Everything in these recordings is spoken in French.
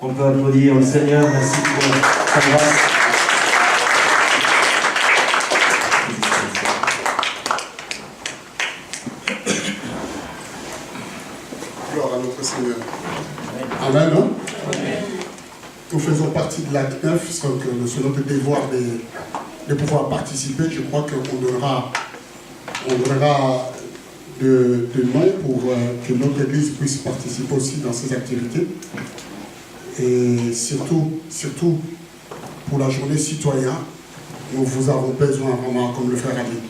On peut applaudir le Seigneur, merci pour sa grâce. Gloire à notre Seigneur. Amen. Amen. Nous faisons partie de l'acte 9, c'est notre devoir de pouvoir participer. Je crois qu'on donnera de noms pour que notre Église puisse participer aussi dans ces activités. Et surtout pour la journée citoyenne, nous vous avons besoin vraiment, comme le frère a dit,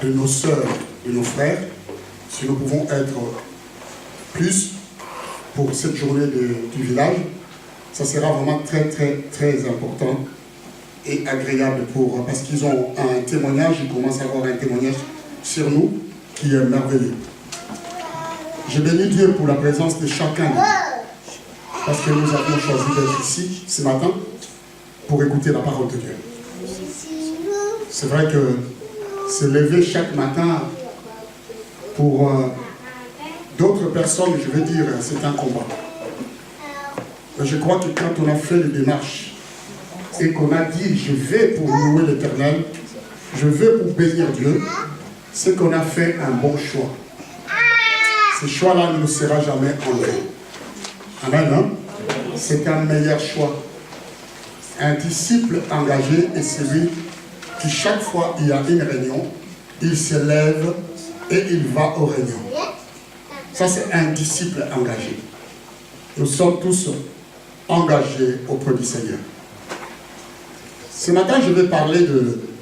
de nos sœurs, de nos frères. Si nous pouvons être plus pour cette journée du village, ça sera vraiment très important et agréable parce qu'ils ont un témoignage, ils commencent à avoir un témoignage sur nous qui est merveilleux. Je bénis Dieu pour la présence de chacun, parce que nous avons choisi d'être ici ce matin pour écouter la parole de Dieu. C'est vrai que se lever chaque matin pour d'autres personnes, je veux dire, c'est un combat. Mais je crois que quand on a fait les démarches et qu'on a dit je vais pour louer l'Éternel, je vais pour bénir Dieu, c'est qu'on a fait un bon choix. Ce choix-là ne sera jamais enlevé. Amen, hein? C'est un meilleur choix. Un disciple engagé est celui qui, chaque fois il y a une réunion, il se lève et il va aux réunions. Ça, c'est un disciple engagé. Nous sommes tous engagés auprès du Seigneur. Ce matin, je vais parler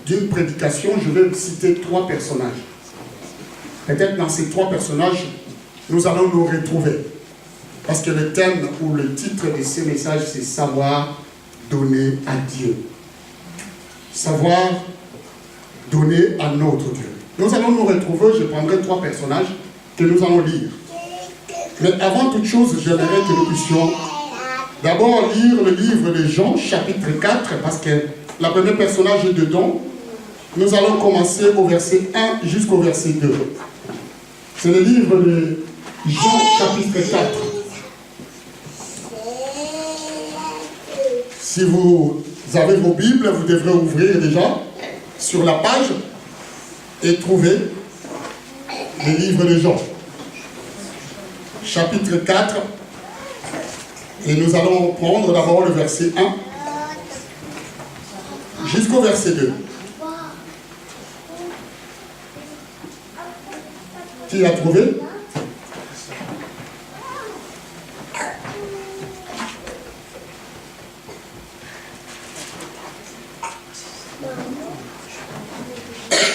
d'une prédication. Je vais citer 3 personnages. Peut-être dans ces 3 personnages, nous allons nous retrouver. Parce que le thème ou le titre de ce message, c'est savoir donner à Dieu. Savoir donner à notre Dieu. Nous allons nous retrouver, je prendrai 3 personnages que nous allons lire. Mais avant toute chose, j'aimerais que nous puissions d'abord lire le livre de Jean, chapitre 4, parce que le premier personnage est dedans. Nous allons commencer au verset 1 jusqu'au verset 2. C'est le livre de Jean, chapitre 4. Si vous avez vos Bibles, vous devrez ouvrir déjà sur la page et trouver le livre de Jean. Chapitre 4. Et nous allons prendre d'abord le verset 1 jusqu'au verset 2. Qui a trouvé?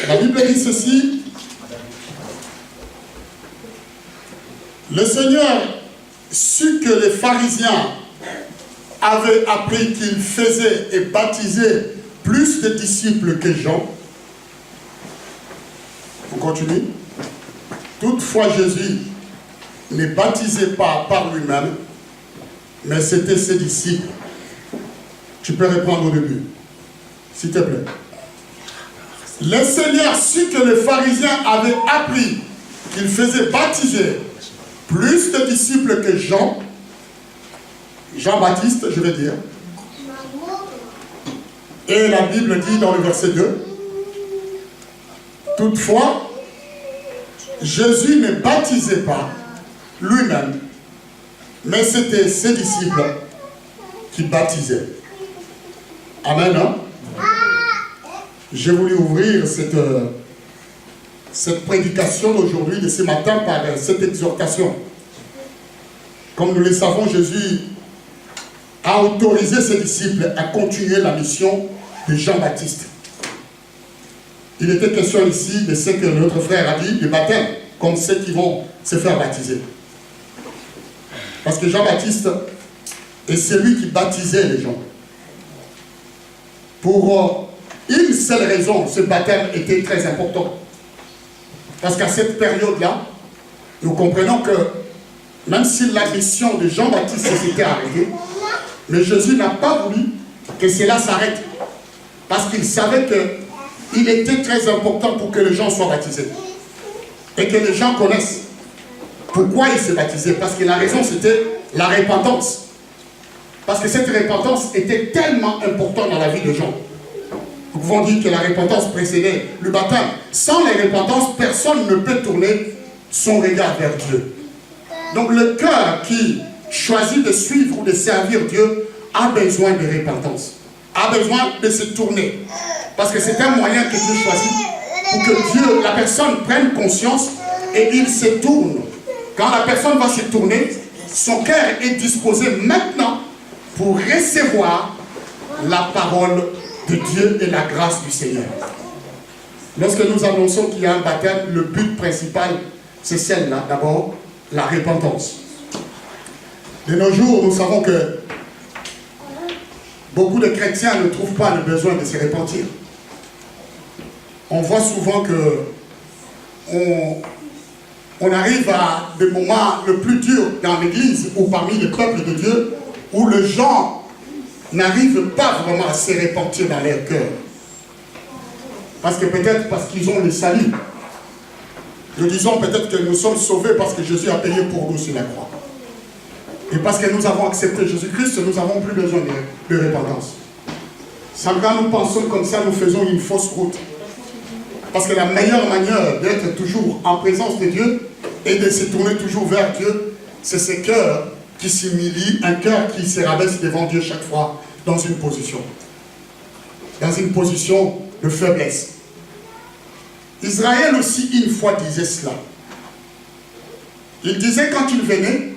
La Bible dit ceci. Le Seigneur sut que les pharisiens avaient appris qu'il faisait et baptisait plus de disciples que Jean. On continue. Toutefois, Jésus ne baptisait pas par lui-même, mais c'était ses disciples. Tu peux reprendre au début, s'il te plaît. Le Seigneur sut que les pharisiens avaient appris qu'il faisait baptiser plus de disciples que Jean-Baptiste, je vais dire. Et la Bible dit dans le verset 2, toutefois, Jésus ne baptisait pas lui-même, mais c'était ses disciples qui baptisaient. Amen, hein? J'ai voulu ouvrir cette prédication d'aujourd'hui, de ce matin, par cette exhortation. Comme nous le savons, Jésus a autorisé ses disciples à continuer la mission de Jean-Baptiste. Il était question ici de ce que notre frère a dit, du baptême, comme ceux qui vont se faire baptiser. Parce que Jean-Baptiste est celui qui baptisait les gens. Pour une seule raison, ce baptême était très important. Parce qu'à cette période-là, nous comprenons que même si la mission de Jean-Baptiste s'était arrêtée, mais Jésus n'a pas voulu que cela s'arrête. Parce qu'il savait qu'il était très important pour que les gens soient baptisés. Et que les gens connaissent pourquoi ils se baptisaient. Parce que la raison, c'était la repentance. Parce que cette repentance était tellement importante dans la vie des gens. Nous pouvons dire que la repentance précédait le baptême. Sans la repentance, personne ne peut tourner son regard vers Dieu. Donc le cœur qui choisit de suivre ou de servir Dieu a besoin de repentance, a besoin de se tourner. Parce que c'est un moyen que Dieu choisit pour que Dieu, la personne prenne conscience et il se tourne. Quand la personne va se tourner, son cœur est disposé maintenant pour recevoir la parole de Dieu et la grâce du Seigneur. Lorsque nous annonçons qu'il y a un baptême, le but principal, c'est celle-là, d'abord, la repentance. De nos jours, nous savons que beaucoup de chrétiens ne trouvent pas le besoin de se repentir. On voit souvent que on arrive à des moments le plus durs dans l'église ou parmi le peuple de Dieu où les gens n'arrivent pas vraiment à se repentir dans leur cœur. Parce que peut-être parce qu'ils ont le salut. Nous disons peut-être que nous sommes sauvés parce que Jésus a payé pour nous sur la croix. Et parce que nous avons accepté Jésus-Christ, nous n'avons plus besoin de repentance. Quand nous pensons comme ça, nous faisons une fausse route. Parce que la meilleure manière d'être toujours en présence de Dieu et de se tourner toujours vers Dieu, c'est ce cœur qui s'humilie, un cœur qui se rabaisse devant Dieu chaque fois dans une position. Dans une position de faiblesse. Israël aussi une fois disait cela. Il disait quand il venait,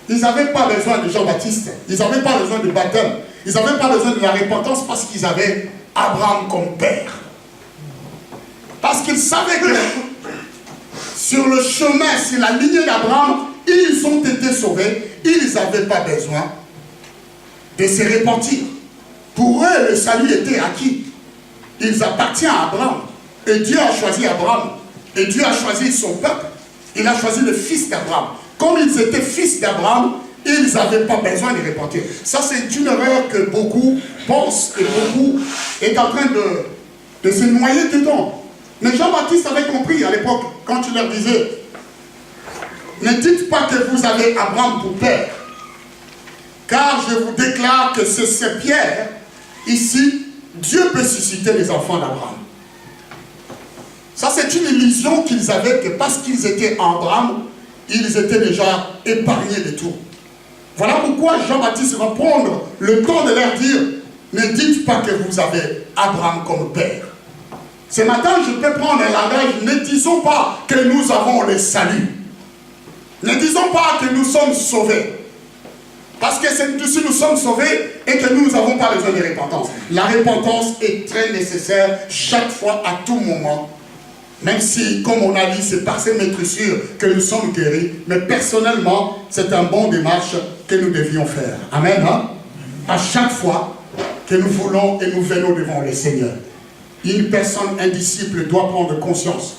ils n'avaient pas besoin de Jean-Baptiste, ils n'avaient pas besoin de baptême, ils n'avaient pas besoin de la repentance parce qu'ils avaient Abraham comme père. Parce qu'ils savaient que sur le chemin, sur la lignée d'Abraham, ils ont été sauvés, ils n'avaient pas besoin de se repentir. Pour eux, le salut était acquis. Ils appartiennent à Abraham. Et Dieu a choisi Abraham. Et Dieu a choisi son peuple. Il a choisi le fils d'Abraham. Comme ils étaient fils d'Abraham, ils n'avaient pas besoin de repentir. Ça, c'est une erreur que beaucoup pensent et beaucoup est en train de se noyer dedans. Mais Jean-Baptiste avait compris à l'époque, quand il leur disait, ne dites pas que vous avez Abraham pour père, car je vous déclare que c'est Pierre, ici, Dieu peut susciter les enfants d'Abraham. Ça, c'est une illusion qu'ils avaient, que parce qu'ils étaient en Abraham, ils étaient déjà épargnés de tout. Voilà pourquoi Jean-Baptiste va prendre le temps de leur dire, ne dites pas que vous avez Abraham comme père. Ce matin, je peux prendre un langage, ne disons pas que nous avons le salut. Ne disons pas que nous sommes sauvés. Parce que si nous sommes sauvés et que nous n'avons pas besoin de repentance. La repentance est très nécessaire chaque fois, à tout moment. Même si, comme on a dit, c'est par ces maîtrissures que nous sommes guéris. Mais personnellement, c'est un bon démarche que nous devions faire. Amen. Hein? À chaque fois que nous voulons et nous venons devant le Seigneur. Une personne, un disciple doit prendre conscience.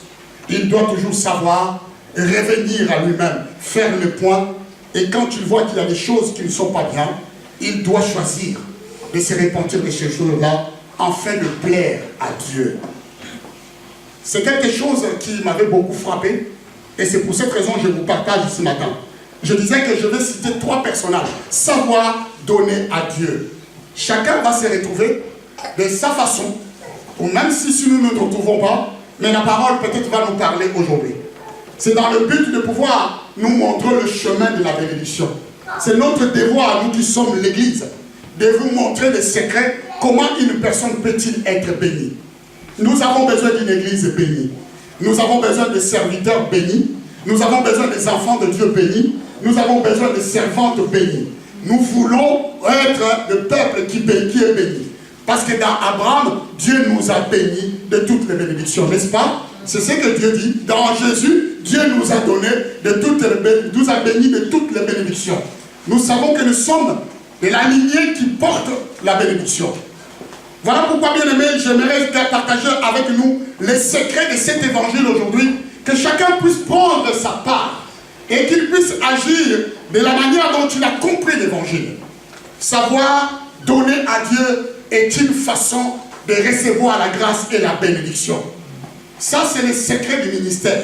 Il doit toujours savoir revenir à lui-même, faire le point. Et quand il voit qu'il y a des choses qui ne sont pas bien, il doit choisir de se repentir de ces choses-là afin de plaire à Dieu. C'est quelque chose qui m'avait beaucoup frappé. Et c'est pour cette raison que je vous partage ce matin. Je disais que je vais citer 3 personnages. Savoir donner à Dieu. Chacun va se retrouver de sa façon. Ou même si nous ne nous retrouvons pas, mais la parole peut-être va nous parler aujourd'hui. C'est dans le but de pouvoir nous montrer le chemin de la bénédiction. C'est notre devoir, nous qui sommes l'Église, de vous montrer les secrets, comment une personne peut-il être bénie. Nous avons besoin d'une Église bénie. Nous avons besoin de serviteurs bénis. Nous avons besoin des enfants de Dieu bénis. Nous avons besoin de servantes bénies. Nous voulons être le peuple qui est béni. Parce que dans Abraham, Dieu nous a bénis de toutes les bénédictions, n'est-ce pas? C'est ce que Dieu dit. Dans Jésus, Dieu nous a donné nous a bénis de toutes les bénédictions. Nous savons que nous sommes de la lignée qui porte la bénédiction. Voilà pourquoi, bien aimé, j'aimerais partager avec nous les secrets de cet évangile aujourd'hui, que chacun puisse prendre sa part et qu'il puisse agir de la manière dont il a compris l'évangile. Savoir donner à Dieu est une façon de recevoir la grâce et la bénédiction. Ça, c'est le secret du ministère.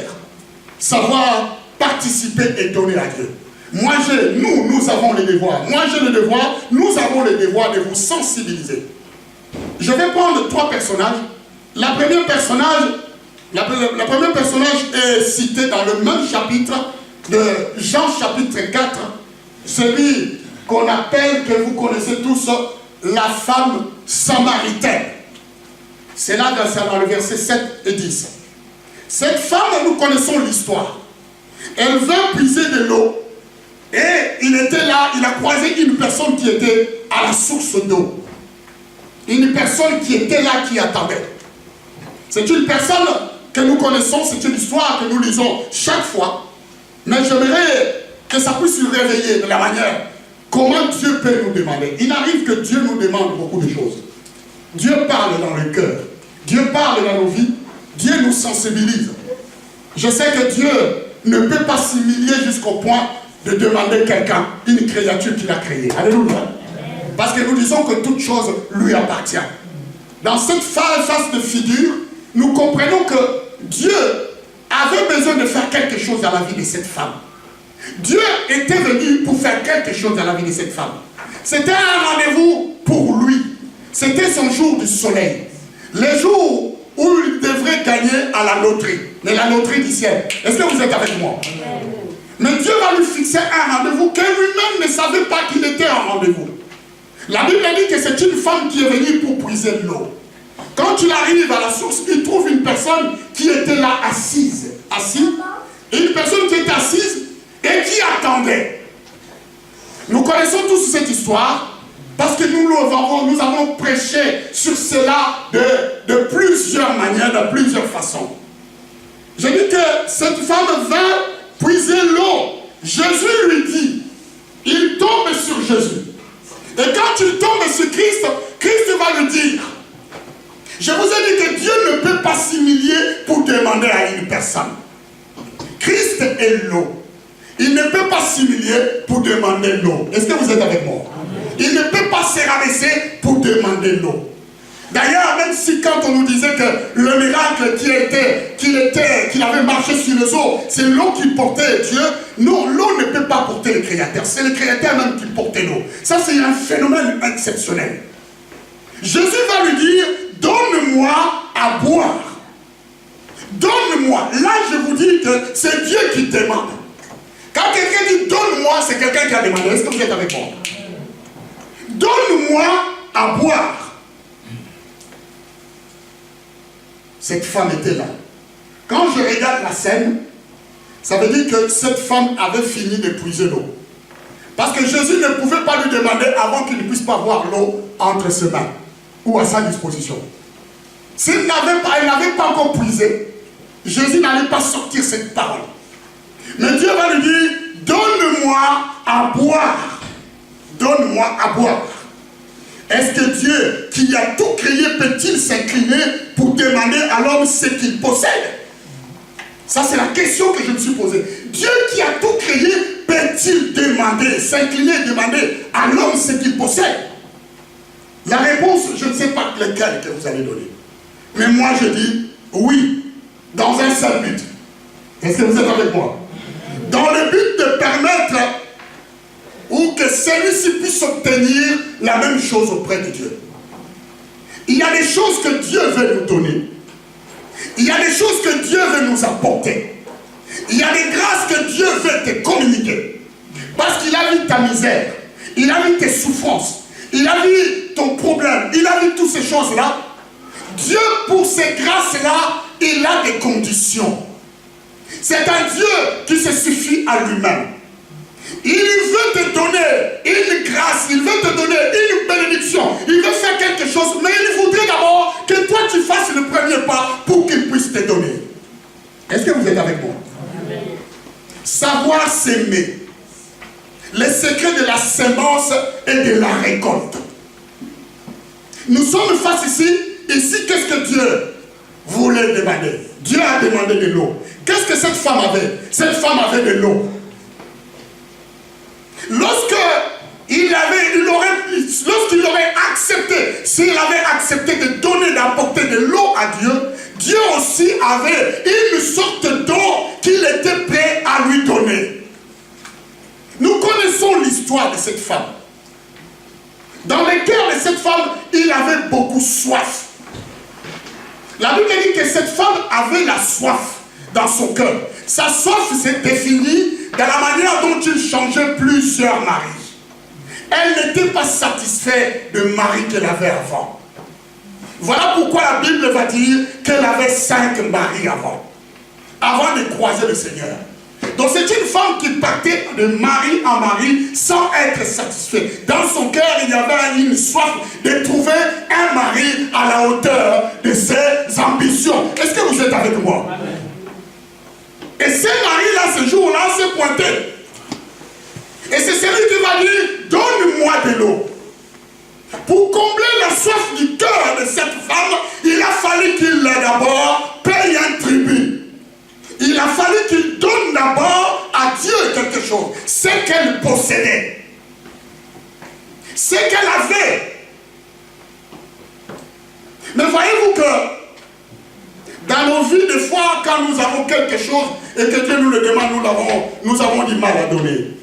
Savoir participer et donner à Dieu. Moi, nous avons le devoir. Moi, j'ai le devoir. Nous avons le devoir de vous sensibiliser. Je vais prendre 3 personnages. La première personnage est cité dans le même chapitre de Jean chapitre 4. Celui qu'on appelle, que vous connaissez tous, la femme samaritaine. C'est là dans le verset 7 et 10. Cette femme, nous connaissons l'histoire. Elle vint puiser de l'eau. Et il était là, il a croisé une personne qui était à la source d'eau. Une personne qui était là, qui attendait. C'est une personne que nous connaissons, c'est une histoire que nous lisons chaque fois. Mais j'aimerais que ça puisse nous réveiller de la manière comment Dieu peut nous demander. Il arrive que Dieu nous demande beaucoup de choses. Dieu parle dans le cœur. Dieu parle dans nos vies. Dieu nous sensibilise. Je sais que Dieu ne peut pas s'humilier jusqu'au point de demander quelqu'un, une créature qu'il a créée. Alléluia. Parce que nous disons que toute chose lui appartient. Dans cette face de figure, nous comprenons que Dieu avait besoin de faire quelque chose dans la vie de cette femme. Dieu était venu pour faire quelque chose dans la vie de cette femme. C'était un rendez-vous pour lui. C'était son jour du soleil. Le jour où il devrait gagner à la loterie. Mais la loterie du ciel. Est-ce que vous êtes avec moi? Mais Dieu va lui fixer un rendez-vous que lui-même ne savait pas qu'il était un rendez-vous. La Bible dit que c'est une femme qui est venue pour puiser de l'eau. Quand il arrive à la source, il trouve une personne qui était là assise. Une personne qui était assise et qui attendait. Nous connaissons tous cette histoire parce que nous avons prêché sur cela de plusieurs manières, de plusieurs façons. Je dis que cette femme vint puiser l'eau. Jésus lui dit, il tombe sur Jésus. Et quand il tombe sur Christ, Christ va lui dire, je vous ai dit que Dieu ne peut pas s'humilier pour demander à une personne. Christ est l'eau. Il ne peut pas s'humilier pour demander l'eau. Est-ce que vous êtes avec moi? Il ne peut pas se rabaisser pour demander l'eau. D'ailleurs, même si quand on nous disait que le miracle qu'il avait marché sur les eaux, c'est l'eau qui portait Dieu, non, l'eau ne peut pas porter le Créateur. C'est le Créateur même qui portait l'eau. Ça, c'est un phénomène exceptionnel. Jésus va lui dire, donne-moi à boire. Donne-moi. Là, je vous dis que c'est Dieu qui demande. Quand quelqu'un dit donne-moi, c'est quelqu'un qui a demandé. Est-ce que vous êtes avec moi? Donne-moi à boire. Cette femme était là. Quand je regarde la scène, ça veut dire que cette femme avait fini d'épuiser l'eau. Parce que Jésus ne pouvait pas lui demander avant qu'il ne puisse pas voir l'eau entre ses mains ou à sa disposition. S'il n'avait pas encore puisé, Jésus n'allait pas sortir cette parole. Mais Dieu va lui dire, donne-moi à boire. Donne-moi à boire. Est-ce que Dieu, qui a tout créé, peut-il s'incliner pour demander à l'homme ce qu'il possède? Ça, c'est la question que je me suis posée. Dieu qui a tout créé, peut-il demander, s'incliner et demander à l'homme ce qu'il possède? La réponse, je ne sais pas lequel que vous allez donner. Mais moi, je dis oui, dans un seul but. Est-ce que vous êtes avec moi? Dans le but de permettre ou que celui-ci puisse obtenir la même chose auprès de Dieu. Il y a des choses que Dieu veut nous donner. Il y a des choses que Dieu veut nous apporter. Il y a des grâces que Dieu veut te communiquer. Parce qu'il a vu ta misère. Il a vu tes souffrances. Il a vu ton problème. Il a vu toutes ces choses-là. Dieu, pour ces grâces-là, il a des conditions. C'est un Dieu qui se suffit à lui-même. Il veut te donner une grâce, il veut te donner une bénédiction, il veut faire quelque chose, mais il voudrait d'abord que toi tu fasses le premier pas pour qu'il puisse te donner. Est-ce que vous êtes avec moi? Savoir s'aimer. Le secret de la sémence et de la récolte. nous sommes face ici. Ici, qu'est-ce que Dieu voulait demander? Dieu a demandé de l'eau. Qu'est-ce que cette femme avait? Cette femme avait de l'eau. Lorsqu'il aurait accepté, s'il avait accepté de donner, d'apporter de l'eau à Dieu, Dieu aussi avait une sorte d'eau qu'il était prêt à lui donner. Nous connaissons l'histoire de cette femme. Dans le cœur de cette femme, il avait beaucoup soif. La Bible dit que cette femme avait la soif dans son cœur. Sa soif s'est définie dans la manière dont il changeait plusieurs maris. Elle n'était pas satisfaite du mari qu'elle avait avant. Voilà pourquoi la Bible va dire qu'elle avait 5 maris avant de croiser le Seigneur. Donc c'est une femme qui partait de mari en mari sans être satisfaite. Dans son cœur, il y avait une soif de trouver un mari à la hauteur de ses ambitions. Est-ce que vous êtes avec moi? Et ce mari-là, ce jour-là, s'est pointé. Et c'est celui qui va dire, donne-moi de l'eau. Pour combler la soif du cœur de cette femme, il a fallu qu'il d'abord paye un tribut. Il a fallu qu'il donne d'abord à Dieu quelque chose. Ce qu'elle possédait. Ce qu'elle avait. Mais voyez-vous que dans nos vies, des fois, quand nous avons quelque chose et que Dieu nous le demande, nous avons du mal à donner.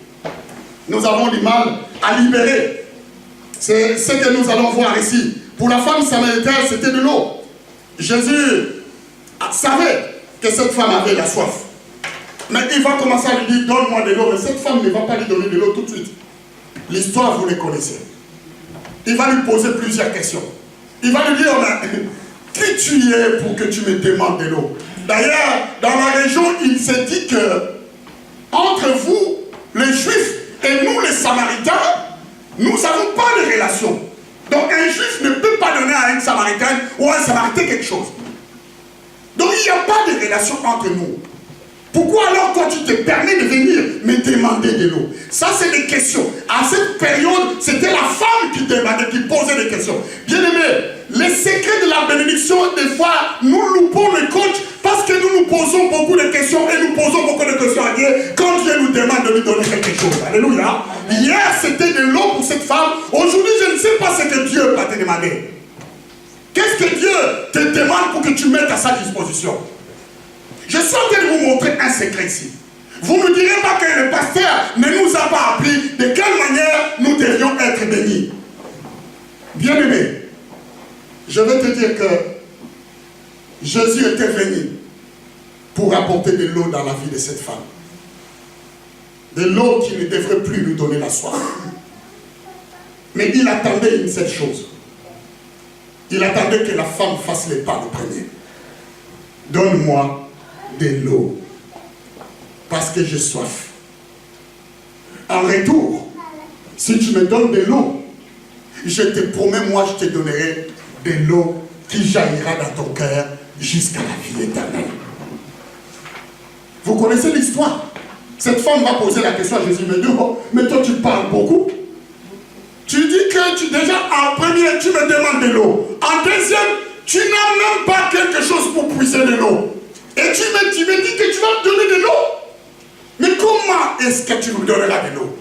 Nous avons du mal à libérer. C'est ce que nous allons voir ici. Pour la femme samaritaine, c'était de l'eau. Jésus savait que cette femme avait la soif. Mais il va commencer à lui dire, donne-moi de l'eau. Mais cette femme ne va pas lui donner de l'eau tout de suite. L'histoire, vous les connaissez. Il va lui poser plusieurs questions. Il va lui dire, qui tu es pour que tu me demandes de l'eau? D'ailleurs, dans la région, il s'est dit que entre vous, les Juifs, et nous, les Samaritains, nous n'avons pas de relation. Donc un Juif ne peut pas donner à un Samaritain ou à un Samaritain quelque chose. Donc il n'y a pas de relation entre nous. Pourquoi alors toi tu te permets de venir me demander de l'eau? Ça c'est des questions. À cette période, c'était la femme qui demandait, qui posait des questions. Bien aimé, les secrets de la bénédiction, des fois, nous loupons le coach parce que nous nous posons beaucoup de questions et nous posons beaucoup de questions à Dieu quand Dieu nous demande de lui donner quelque chose. Alléluia. Hier c'était de l'eau pour cette femme. Aujourd'hui je ne sais pas ce que Dieu va te demander. Qu'est-ce que Dieu te demande pour que tu mettes à sa disposition? Je suis en train de vous montrer un secret ici. Vous ne me direz pas que le pasteur ne nous a pas appris de quelle manière nous devions être bénis. Bien-aimé, je vais te dire que Jésus était venu pour apporter de l'eau dans la vie de cette femme. De l'eau qui ne devrait plus lui donner la soif. Mais il attendait une seule chose. Il attendait que la femme fasse les pas le premier. Donne-moi de l'eau. Parce que j'ai soif. En retour, si tu me donnes de l'eau, je te promets, moi je te donnerai de l'eau qui jaillira dans ton cœur jusqu'à la vie éternelle. Vous connaissez l'histoire? Cette femme va poser la question à Jésus, mais toi tu parles beaucoup. Tu dis que déjà en premier tu me demandes de l'eau. En deuxième, tu n'as même pas quelque chose pour puiser de l'eau. Et tu me dis que tu vas me donner de l'eau. Mais comment est-ce que tu nous donneras de l'eau?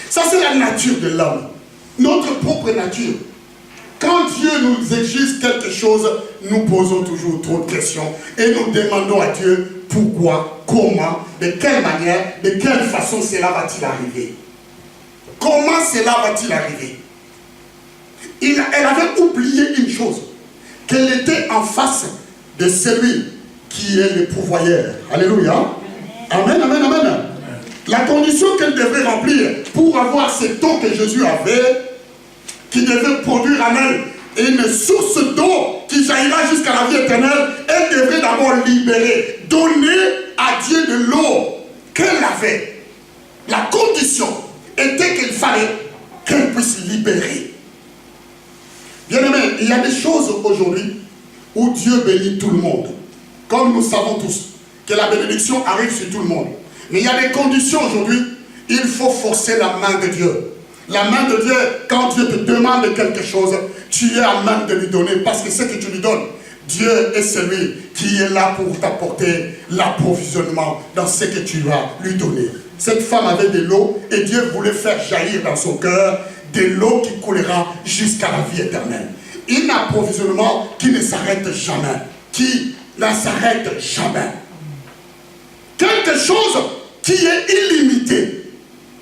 Ça c'est la nature de l'homme. Notre propre nature. Quand Dieu nous exige quelque chose, nous posons toujours trop de questions. Et nous demandons à Dieu pourquoi, comment, de quelle manière, de quelle façon cela va-t-il arriver? Comment cela va-t-il arriver? Elle avait oublié une chose, qu'elle était en face de celui qui est le pourvoyeur. Alléluia. Amen, amen, amen. La condition qu'elle devait remplir pour avoir cette eau que Jésus avait, qui devait produire en elle une source d'eau qui jaillira jusqu'à la vie éternelle, elle devrait d'abord libérer, donner à Dieu de l'eau qu'elle avait. La condition était qu'il fallait qu'elle puisse libérer. Bien aimé, il y a des choses aujourd'hui où Dieu bénit tout le monde. Comme nous savons tous que la bénédiction arrive sur tout le monde. Mais il y a des conditions aujourd'hui, il faut forcer la main de Dieu. La main de Dieu, quand Dieu te demande quelque chose, tu es à même de lui donner parce que ce que tu lui donnes, Dieu est celui qui est là pour t'apporter l'approvisionnement dans ce que tu vas lui donner. Cette femme avait de l'eau et Dieu voulait faire jaillir dans son cœur de l'eau qui coulera jusqu'à la vie éternelle. Un approvisionnement qui ne s'arrête jamais. Qui ne s'arrête jamais. Quelque chose qui est illimité.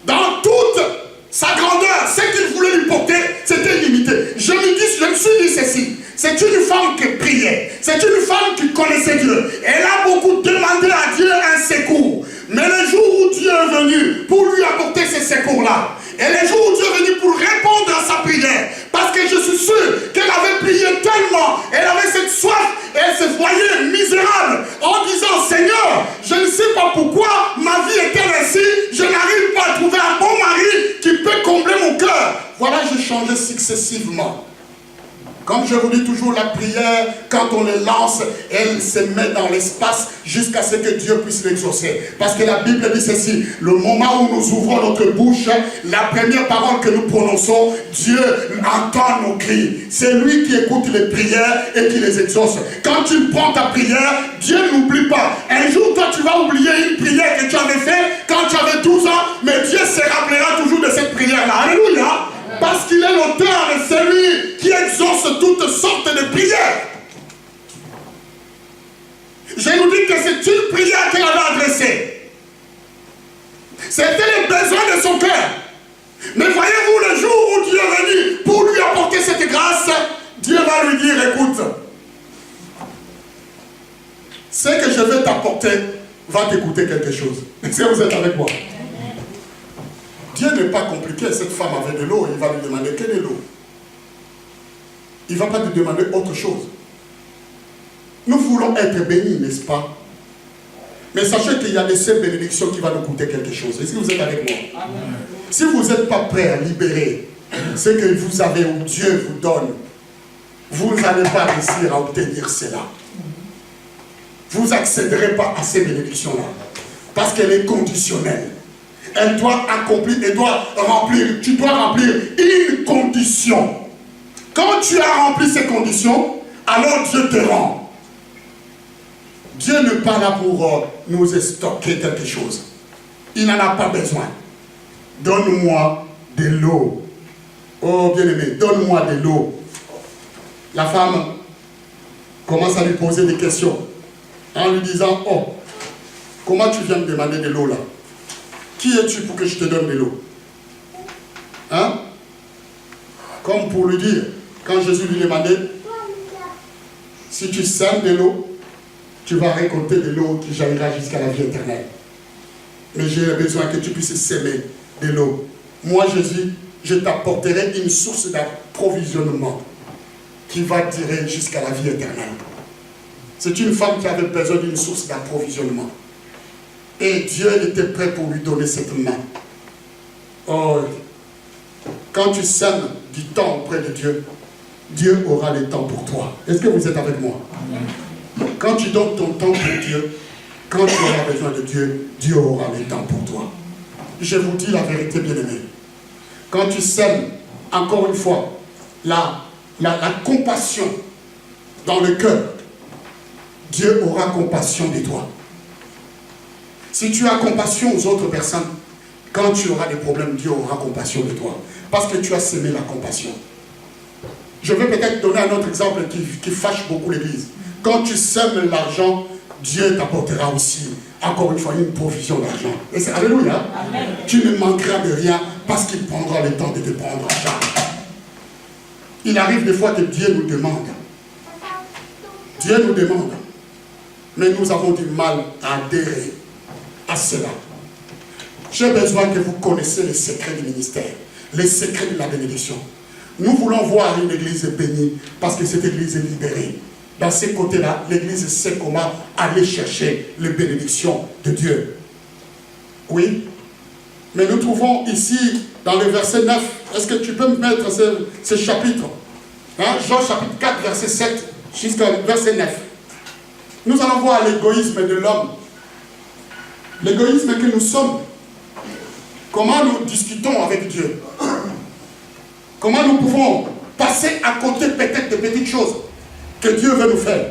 Dans toute sa grandeur, ce qu'il voulait lui porter, c'était illimité. Je me suis dit ceci. C'est une femme qui priait. C'est une femme qui connaissait Dieu. Elle a beaucoup demandé à Dieu un secours. Mais le jour où Dieu est venu pour lui apporter ce secours-là, et le jour où Dieu est venu pour répondre à sa prière, parce que je suis sûr qu'elle avait prié tellement, elle avait cette soif, et elle se voyait misérable, en disant, Seigneur, je ne sais pas pourquoi ma vie est-elle ainsi, je n'arrive pas à trouver un bon mari qui peut combler mon cœur. Voilà, j'ai changé successivement. Comme je vous dis toujours, la prière, quand on les lance, elle se met dans l'espace jusqu'à ce que Dieu puisse l'exaucer. Parce que la Bible dit ceci, le moment où nous ouvrons notre bouche, la première parole que nous prononçons, Dieu entend nos cris. C'est lui qui écoute les prières et qui les exauce. Quand tu prends ta prière, Dieu n'oublie pas. Un jour, toi, tu vas oublier une prière que tu avais faite quand tu avais 12 ans, mais Dieu se rappellera toujours de cette prière-là. Alléluia! Parce qu'il est l'auteur de celui qui exauce toutes sortes de prières. Je vous dis que c'est une prière qu'elle avait adressée. C'était les besoins de son cœur. Mais voyez-vous, le jour où Dieu est venu pour lui apporter cette grâce, Dieu va lui dire, écoute, ce que je vais t'apporter va t'écouter quelque chose. Est-ce que vous êtes avec moi? Dieu n'est pas compliqué. Cette femme avait de l'eau, il va lui demander quelle est l'eau. Il ne va pas te demander autre chose. Nous voulons être bénis, n'est-ce pas? Mais sachez qu'il y a des seules bénédictions qui vont nous coûter quelque chose. Est-ce que vous êtes avec moi? Amen. Si vous n'êtes pas prêt à libérer ce que vous avez ou Dieu vous donne, vous n'allez pas réussir à obtenir cela. Vous n'accéderez pas à ces bénédictions-là. Parce qu'elle est conditionnelle. Elle doit accomplir, elle doit remplir, tu dois remplir une condition. Quand tu as rempli ces conditions, alors Dieu te rend. Dieu n'est pas là pour nous stocker quelque chose. Il n'en a pas besoin. Donne-moi de l'eau. Oh bien-aimé, donne-moi de l'eau. La femme commence à lui poser des questions en lui disant, oh, comment tu viens me demander de l'eau là? Qui es-tu pour que je te donne de l'eau? Hein? Comme pour lui dire, quand Jésus lui demandait, si tu sèmes de l'eau, tu vas récolter de l'eau qui jaillira jusqu'à la vie éternelle. Mais j'ai besoin que tu puisses s'aimer de l'eau. Moi, Jésus, je t'apporterai une source d'approvisionnement qui va tirer jusqu'à la vie éternelle. C'est une femme qui avait besoin d'une source d'approvisionnement. Et Dieu était prêt pour lui donner cette main. Oh, quand tu sèmes du temps auprès de Dieu, Dieu aura le temps pour toi. Est-ce que vous êtes avec moi? Amen. Quand tu donnes ton temps pour Dieu, quand tu auras besoin de Dieu, Dieu aura le temps pour toi. Je vous dis la vérité, bien-aimés. Quand tu sèmes, encore une fois, la compassion dans le cœur, Dieu aura compassion de toi. Si tu as compassion aux autres personnes, quand tu auras des problèmes, Dieu aura compassion de toi. Parce que tu as sémé la compassion. Je vais peut-être donner un autre exemple qui fâche beaucoup l'Église. Quand tu sèmes l'argent, Dieu t'apportera aussi, encore une fois, une provision d'argent. Et c'est alléluia. Amen. Tu ne manqueras de rien parce qu'il prendra le temps de te prendre en charge. Il arrive des fois que Dieu nous demande. Dieu nous demande. Mais nous avons du mal à adhérer à cela. J'ai besoin que vous connaissiez les secrets du ministère, les secrets de la bénédiction. Nous voulons voir une église bénie parce que cette église est libérée. Dans ces côtés-là, l'église sait comment aller chercher les bénédictions de Dieu. Oui. Mais nous trouvons ici, dans le verset 9, est-ce que tu peux me mettre ce chapitre? Hein? Jean chapitre 4, verset 7, jusqu'au verset 9. Nous allons voir l'égoïsme de l'homme. L'égoïsme que nous sommes. Comment nous discutons avec Dieu. Comment nous pouvons passer à côté peut-être de petites choses que Dieu veut nous faire?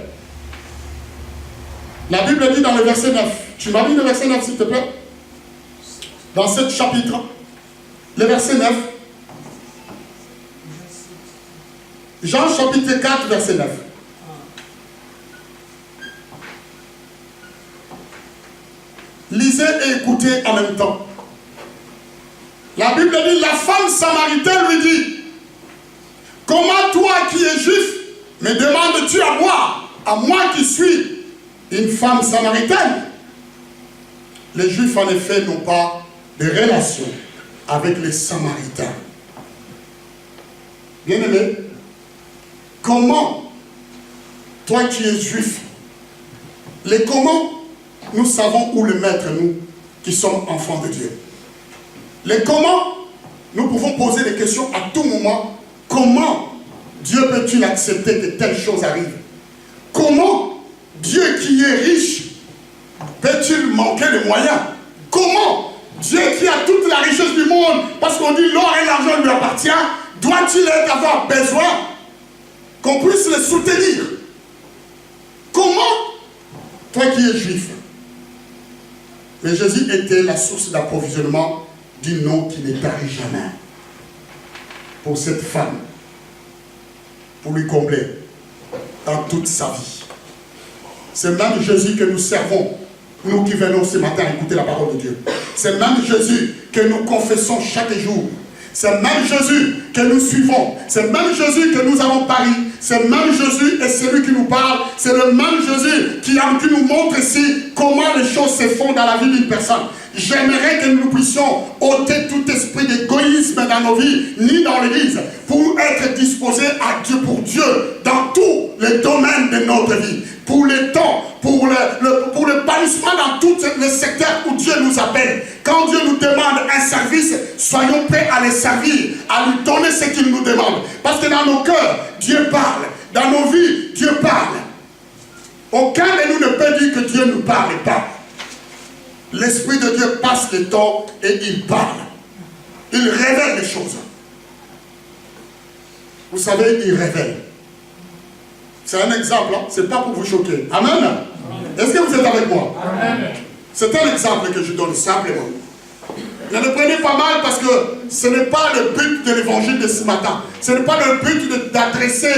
La Bible dit dans le verset 9, tu m'as mis le verset 9 s'il te plaît? Dans ce chapitre, le verset 9, Jean chapitre 4, verset 9. Lisez et écoutez en même temps. La Bible dit, la femme samaritaine lui dit, comment toi qui es juif, me demandes-tu à moi qui suis une femme samaritaine? Les Juifs en effet n'ont pas de relation avec les Samaritains. Bien-aimé, comment toi qui es juif, les comment nous savons où le mettre, nous qui sommes enfants de Dieu. Les comment, nous pouvons poser des questions à tout moment. Comment Dieu peut-il accepter que telle chose arrive? Comment Dieu qui est riche peut-il manquer de moyens? Comment Dieu qui a toute la richesse du monde, parce qu'on dit l'or et l'argent lui appartient, doit-il avoir besoin qu'on puisse le soutenir? Comment toi qui es juif? Mais Jésus était la source d'approvisionnement du nom qui ne tarit jamais pour cette femme, pour lui combler dans toute sa vie. C'est même Jésus que nous servons, nous qui venons ce matin écouter la parole de Dieu. C'est même Jésus que nous confessons chaque jour. C'est même Jésus que nous suivons. C'est même Jésus que nous avons pari. C'est même Jésus et celui qui nous parle. C'est le même Jésus qui nous montre ici comment les choses se font dans la vie d'une personne. J'aimerais que nous puissions ôter tout esprit d'égoïsme dans nos vies, ni dans l'Église, pour être disposés à Dieu, pour Dieu, dans tous les domaines de notre vie. Pour le temps, pour le bannissement dans tous les secteurs où Dieu nous appelle. Quand Dieu nous demande un service, soyons prêts à le servir, à lui donner ce qu'il nous demande. Parce que dans nos cœurs, Dieu parle. Dans nos vies, Dieu parle. Aucun de nous ne peut dire que Dieu ne nous parle pas. L'Esprit de Dieu passe le temps et il parle. Il révèle les choses. Vous savez, il révèle. C'est un exemple, hein? Ce n'est pas pour vous choquer. Amen. Est-ce que vous êtes avec moi? Amen. C'est un exemple que je donne simplement. Ne le prenez pas mal parce que ce n'est pas le but de l'évangile de ce matin. Ce n'est pas le but d'adresser,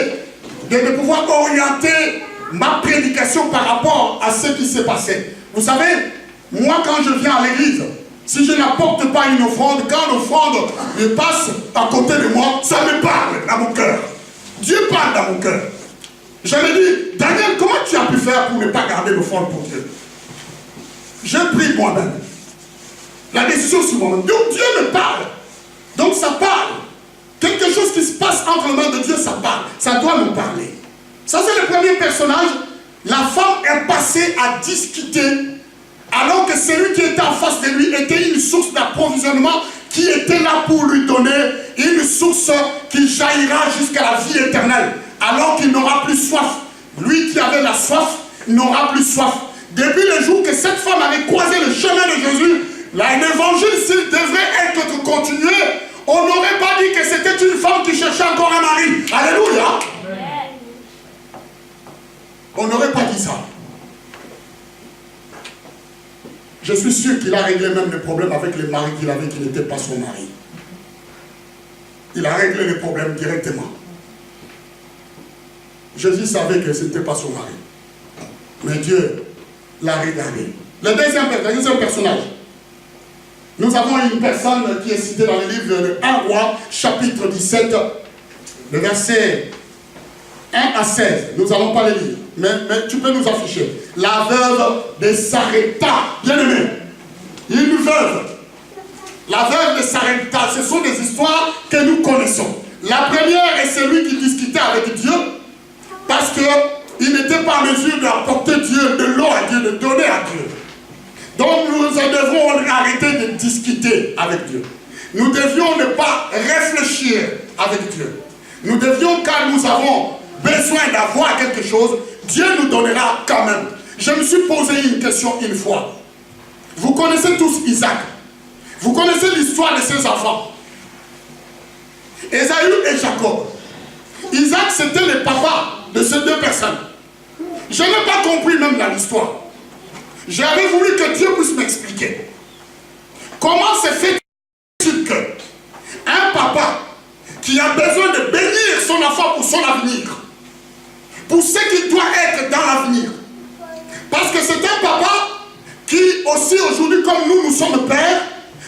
de pouvoir orienter ma prédication par rapport à ce qui s'est passé. Vous savez, moi quand je viens à l'église, si je n'apporte pas une offrande, quand l'offrande me passe à côté de moi, ça me parle dans mon cœur. Dieu parle dans mon cœur. Je me dis, Daniel, comment tu as pu faire pour ne pas garder l'offrande pour Dieu? Je prie moi-même. La décision sur moi-même. Donc Dieu me parle. Donc ça parle. Quelque chose qui se passe entre les mains de Dieu, ça parle. Ça doit nous parler. Ça c'est le premier personnage. La femme est passée à discuter alors que celui qui était en face de lui était une source d'approvisionnement qui était là pour lui donner une source qui jaillira jusqu'à la vie éternelle. Alors qu'il n'aura plus soif. Lui qui avait la soif n'aura plus soif. Depuis le jour que cette femme avait croisé le chemin de Jésus, l'évangile, s'il devrait être continué, on n'aurait pas dit que c'était une femme qui cherchait encore un mari. Alléluia. On n'aurait pas dit ça. Je suis sûr qu'il a réglé même les problèmes avec les maris qu'il avait qui n'étaient pas son mari. Il a réglé les problèmes directement. Jésus savait que ce n'était pas son mari. Mais Dieu l'a regardé. Le deuxième personnage. Nous avons une personne qui est citée dans le livre de 1 Roi, chapitre 17, le verset 1 à 16. Nous n'allons pas le lire, mais tu peux nous afficher. La veuve de Sarepta, bien aimé. Une veuve. La veuve de Sarepta, ce sont des histoires que nous connaissons. La première est celui qui discutait avec Dieu, parce qu'il n'était pas en mesure d'apporter Dieu, de l'eau à Dieu, de donner à Dieu. Donc nous devons arrêter de discuter avec Dieu. Nous devions ne pas réfléchir avec Dieu. Nous devions, quand nous avons besoin d'avoir quelque chose, Dieu nous donnera quand même. Je me suis posé une question une fois. Vous connaissez tous Isaac. Vous connaissez l'histoire de ses enfants. Ésaü et Jacob. Isaac, c'était le papa de ces deux personnes. Je n'ai pas compris même dans l'histoire. J'avais voulu que Dieu puisse m'expliquer. Comment se fait-il qu'un papa qui a besoin de bénir son enfant pour son avenir, pour ce qu'il doit être dans l'avenir, parce que c'est un papa qui aussi aujourd'hui, comme nous sommes pères,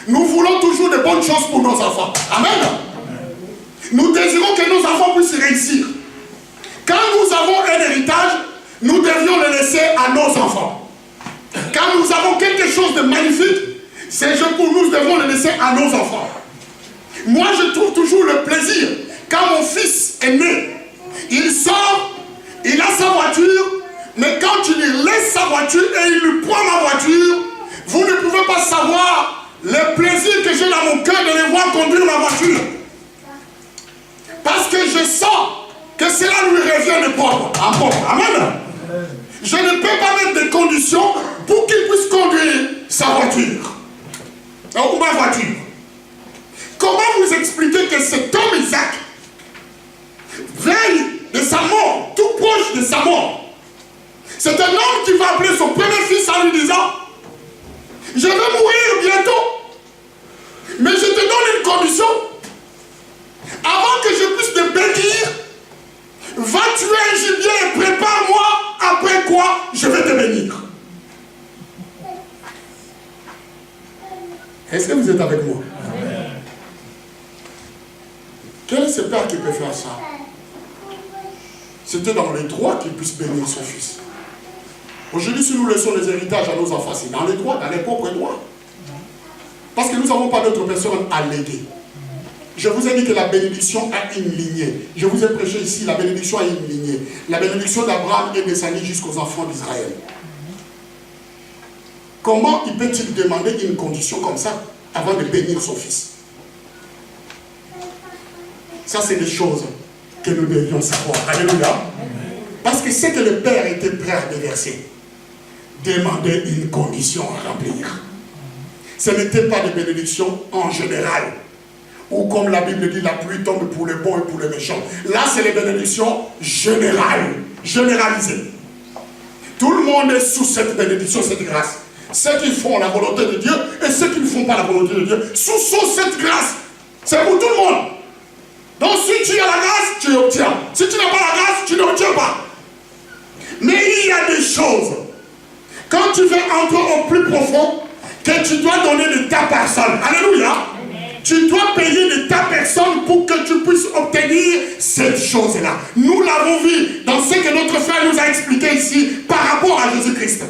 nous voulons toujours de bonnes choses pour nos enfants. Amen. Nous désirons que nos enfants puissent réussir. Quand nous avons un héritage, nous devions le laisser à nos enfants. Quand nous avons quelque chose de magnifique, c'est pour nous devons le laisser à nos enfants. Moi, je trouve toujours le plaisir quand mon fils est né. Il sort, il a sa voiture, mais quand tu lui laisses sa voiture et il lui prend ma voiture, vous ne pouvez pas savoir le plaisir que j'ai dans mon cœur de les voir conduire ma voiture. Parce que je sens que cela lui revient de propre. Amen. Je ne peux pas mettre des conditions pour qu'il puisse conduire sa voiture. Ou ma voiture. Comment vous expliquer que cet homme Isaac veille de sa mort, tout proche de sa mort? C'est un homme qui va appeler son premier fils en lui disant: je vais mourir bientôt, mais je te donne une condition. Avant que je puisse te bénir, va tuer un gibier et prépare-moi, après quoi je vais te bénir. Est-ce que vous êtes avec moi? Quel est ce père qui peut faire ça? C'était dans les droits qu'il puisse bénir son fils. Aujourd'hui, si nous laissons les héritages à nos enfants, c'est dans les droits, dans les propres droits. Parce que nous n'avons pas d'autre personne à léguer. Je vous ai dit que la bénédiction a une lignée. Je vous ai prêché ici, la bénédiction a une lignée. La bénédiction d'Abraham est descendue jusqu'aux enfants d'Israël. Comment il peut-il demander une condition comme ça avant de bénir son fils? Ça, c'est des choses que nous devions savoir. Alléluia. Parce que c'est que le Père était prêt à déverser. Demander une condition à remplir. Ce n'était pas de bénédiction en général. Ou comme la Bible dit, la pluie tombe pour les bons et pour les méchants. Là, c'est les bénédictions générales, généralisées. Tout le monde est sous cette bénédiction, cette grâce. Ceux qui font la volonté de Dieu et ceux qui ne font pas la volonté de Dieu, sous cette grâce. C'est pour tout le monde. Donc si tu as la grâce, tu obtiens. Si tu n'as pas la grâce, tu n'obtiens pas. Mais il y a des choses. Quand tu veux entrer au plus profond, que tu dois donner de ta personne. Alléluia. Tu dois payer de ta personne pour que tu puisses obtenir cette chose-là. Nous l'avons vu dans ce que notre frère nous a expliqué ici par rapport à Jésus-Christ.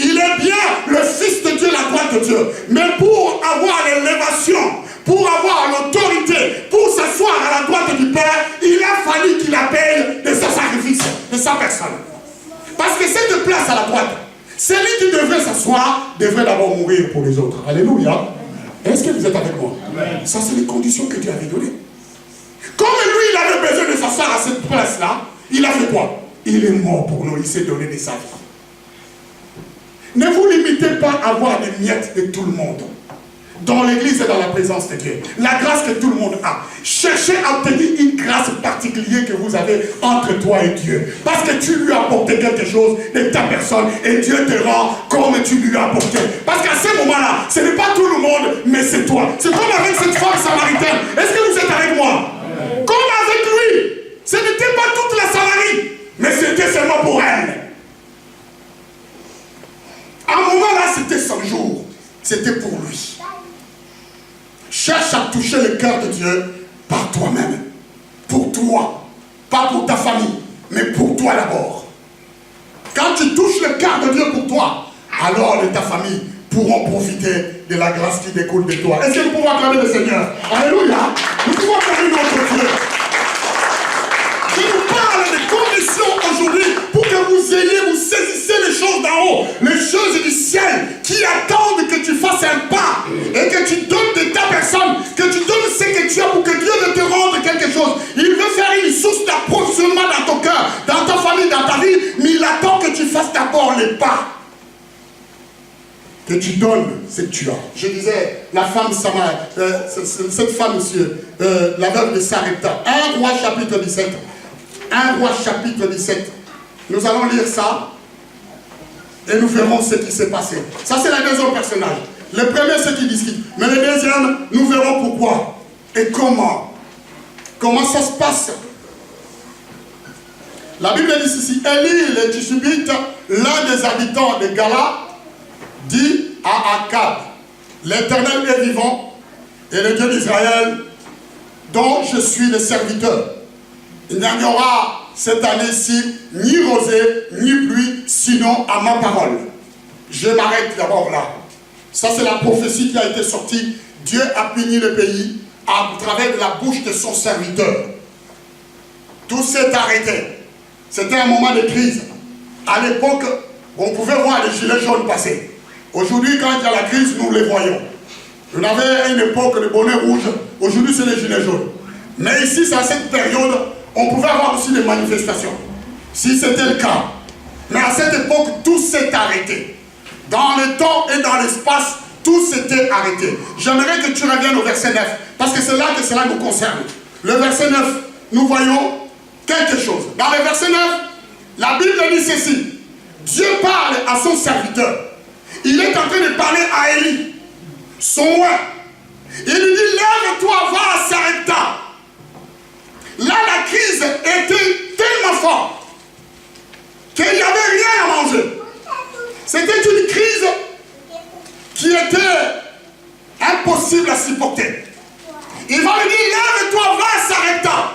Il est bien le Fils de Dieu, la droite de Dieu. Mais pour avoir l'élévation, pour avoir l'autorité, pour s'asseoir à la droite du Père, il a fallu qu'il appelle de son sacrifice, de sa personne. Parce que cette place à la droite, celui qui devrait s'asseoir devrait d'abord mourir pour les autres. Alléluia. Est-ce que vous êtes avec moi? Amen. Ça, c'est les conditions que Dieu avait données. Comme lui, il avait besoin de s'asseoir à cette place-là, il a fait quoi? Il est mort pour nous, il s'est donné de sa vie. Ne vous limitez pas à avoir des miettes de tout le monde. Dans l'église et dans la présence de Dieu. La grâce que tout le monde a. Cherchez à obtenir une grâce particulière que vous avez entre toi et Dieu. Parce que tu lui as apporté quelque chose de ta personne et Dieu te rend comme tu lui as apporté. Parce qu'à ce moment-là, ce n'est pas tout le monde, mais c'est toi. C'est comme avec cette femme samaritaine. Est-ce que vous êtes avec moi? Comme avec lui. Ce n'était pas toute la Samarie, mais c'était seulement pour elle. À un moment-là, c'était son jour. C'était pour lui. Cherche à toucher le cœur de Dieu par toi-même. Pour toi. Pas pour ta famille, mais pour toi d'abord. Quand tu touches le cœur de Dieu pour toi, alors ta famille pourront profiter de la grâce qui découle de toi. Est-ce que nous pouvons acclamer le Seigneur? Alléluia. Nous pouvons acclamer notre Dieu. Je vous parle des conditions aujourd'hui pour que vous saisissez les choses d'en haut, les choses du ciel qui attendent que tu fasses un pas et que tu donnes de ta personne, que tu donnes ce que tu as pour que Dieu ne te rende quelque chose. Il veut faire une source d'approvisionnement dans ton cœur, dans ta famille, dans ta vie, mais il attend que tu fasses d'abord les pas. que tu donnes ce que tu as. Je disais, la femme cette femme, monsieur, la veuve de Sarepta, 1 Roi chapitre 17. 1 Roi chapitre 17. Nous allons lire ça et nous verrons ce qui s'est passé. Ça, c'est le deuxième personnage. Le premier, c'est qui discute. Mais le deuxième, nous verrons pourquoi et comment. Comment ça se passe. La Bible dit ceci. Élie le Tishbite, l'un des habitants de Gala, dit à Akab, l'Éternel est vivant et le Dieu d'Israël, dont je suis le serviteur. Il n'y en aura cette année-ci ni rosée ni pluie, sinon à ma parole. Je m'arrête d'abord là. Ça, c'est la prophétie qui a été sortie. Dieu a puni le pays à travers de la bouche de son serviteur. Tout s'est arrêté. C'était un moment de crise. À l'époque, on pouvait voir les gilets jaunes passer. Aujourd'hui, quand il y a la crise, nous les voyons. On avait à une époque le bonnet rouge. Aujourd'hui, c'est les gilets jaunes. Mais ici, c'est à cette période, on pouvait avoir aussi des manifestations. Si c'était le cas. Mais à cette époque, tout s'est arrêté. Dans le temps et dans l'espace, tout s'était arrêté. J'aimerais que tu reviennes au verset 9. Parce que c'est là que cela nous concerne. Le verset 9, nous voyons quelque chose. Dans le verset 9, la Bible dit ceci. Dieu parle à son serviteur. Il est en train de parler à Élie, son roi. Il lui dit, lève-toi, va à Sarepta. Là, la crise était tellement forte qu'il n'y avait rien à manger. C'était une crise qui était impossible à supporter. Il va lui dire, lève-toi, va à Sarepta,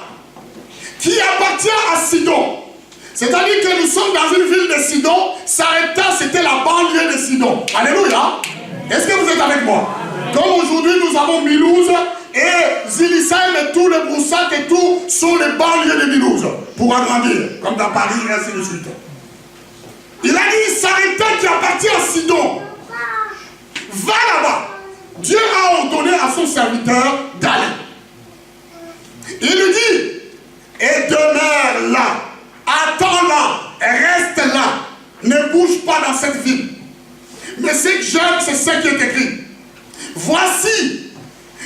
qui appartient à Sidon. C'est-à-dire que nous sommes dans une ville de Sidon. Sarepta, c'était la banlieue de Sidon. Alléluia. Est-ce que vous êtes avec moi? Comme aujourd'hui, nous avons Milouz et Zilisheim et tout le Broussac et tout sont les banlieues de Milouz pour agrandir, comme dans Paris et ainsi de suite. Il a dit Sarepta qui appartient à Sidon. Va là-bas. Dieu a ordonné à son serviteur d'aller. Il lui dit, et demeure là. Attends là, reste là, ne bouge pas dans cette ville. Mais ce que j'aime, c'est ce qui est écrit. Voici,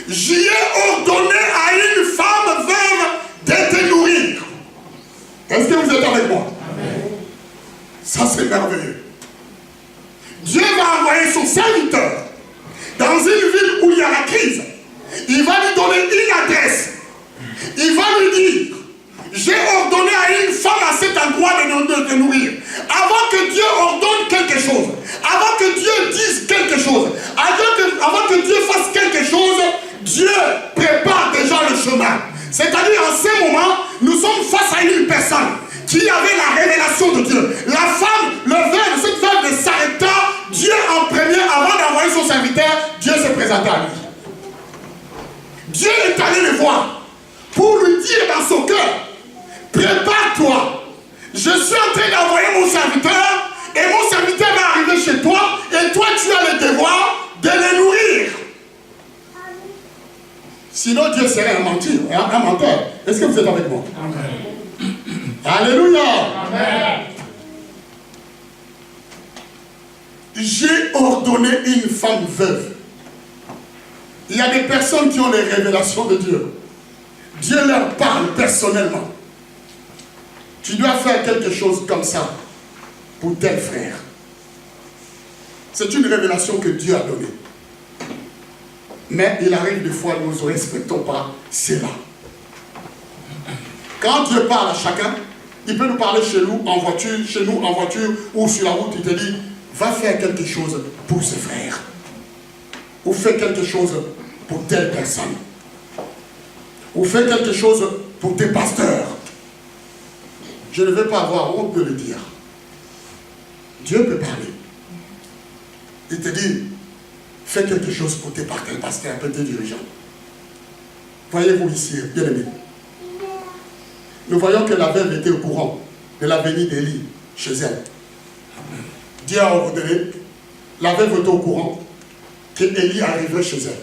j'y ai ordonné à une femme veuve de te nourrir. Est-ce que vous êtes avec moi? Amen. Ça, c'est merveilleux. Dieu va envoyer son serviteur dans une ville où il y a la crise. Il va lui donner une adresse. Il va lui dire, j'ai ordonné à une femme à cet endroit de nourrir. Avant que Dieu ordonne quelque chose, avant que Dieu dise quelque chose, avant que Dieu fasse quelque chose, Dieu prépare déjà le chemin. C'est-à-dire, en ce moment, nous sommes face à une personne qui avait la révélation de Dieu. La femme, cette femme de Sarepta, Dieu en premier, avant d'envoyer son serviteur, Dieu s'est présenté à lui. Dieu est allé le voir pour lui dire dans son cœur, prépare-toi, je suis en train d'envoyer mon serviteur et mon serviteur va arriver chez toi et toi tu as le devoir de le nourrir. Sinon Dieu serait un menteur. Est-ce que vous êtes avec moi? Amen. Alléluia. Amen. J'ai ordonné une femme veuve. Il y a des personnes qui ont les révélations de Dieu. Dieu leur parle personnellement. Tu dois faire quelque chose comme ça pour tel frère. C'est une révélation que Dieu a donnée. Mais il arrive des fois, nous ne respectons pas cela. Quand Dieu parle à chacun, il peut nous parler chez nous en voiture ou sur la route. Il te dit, va faire quelque chose pour ce frère. Ou fais quelque chose pour telle personne. Ou fais quelque chose pour tes pasteurs. Je ne vais pas avoir honte de le dire. Dieu peut parler. Il te dit, fais quelque chose pour tes pasteurs, pour tes dirigeants. Voyez-vous ici, bien aimé. Nous voyons que la veuve était au courant de la venue d'Élie chez elle. Dieu a ordonné, la veuve était au courant qu'Élie arrivait chez elle.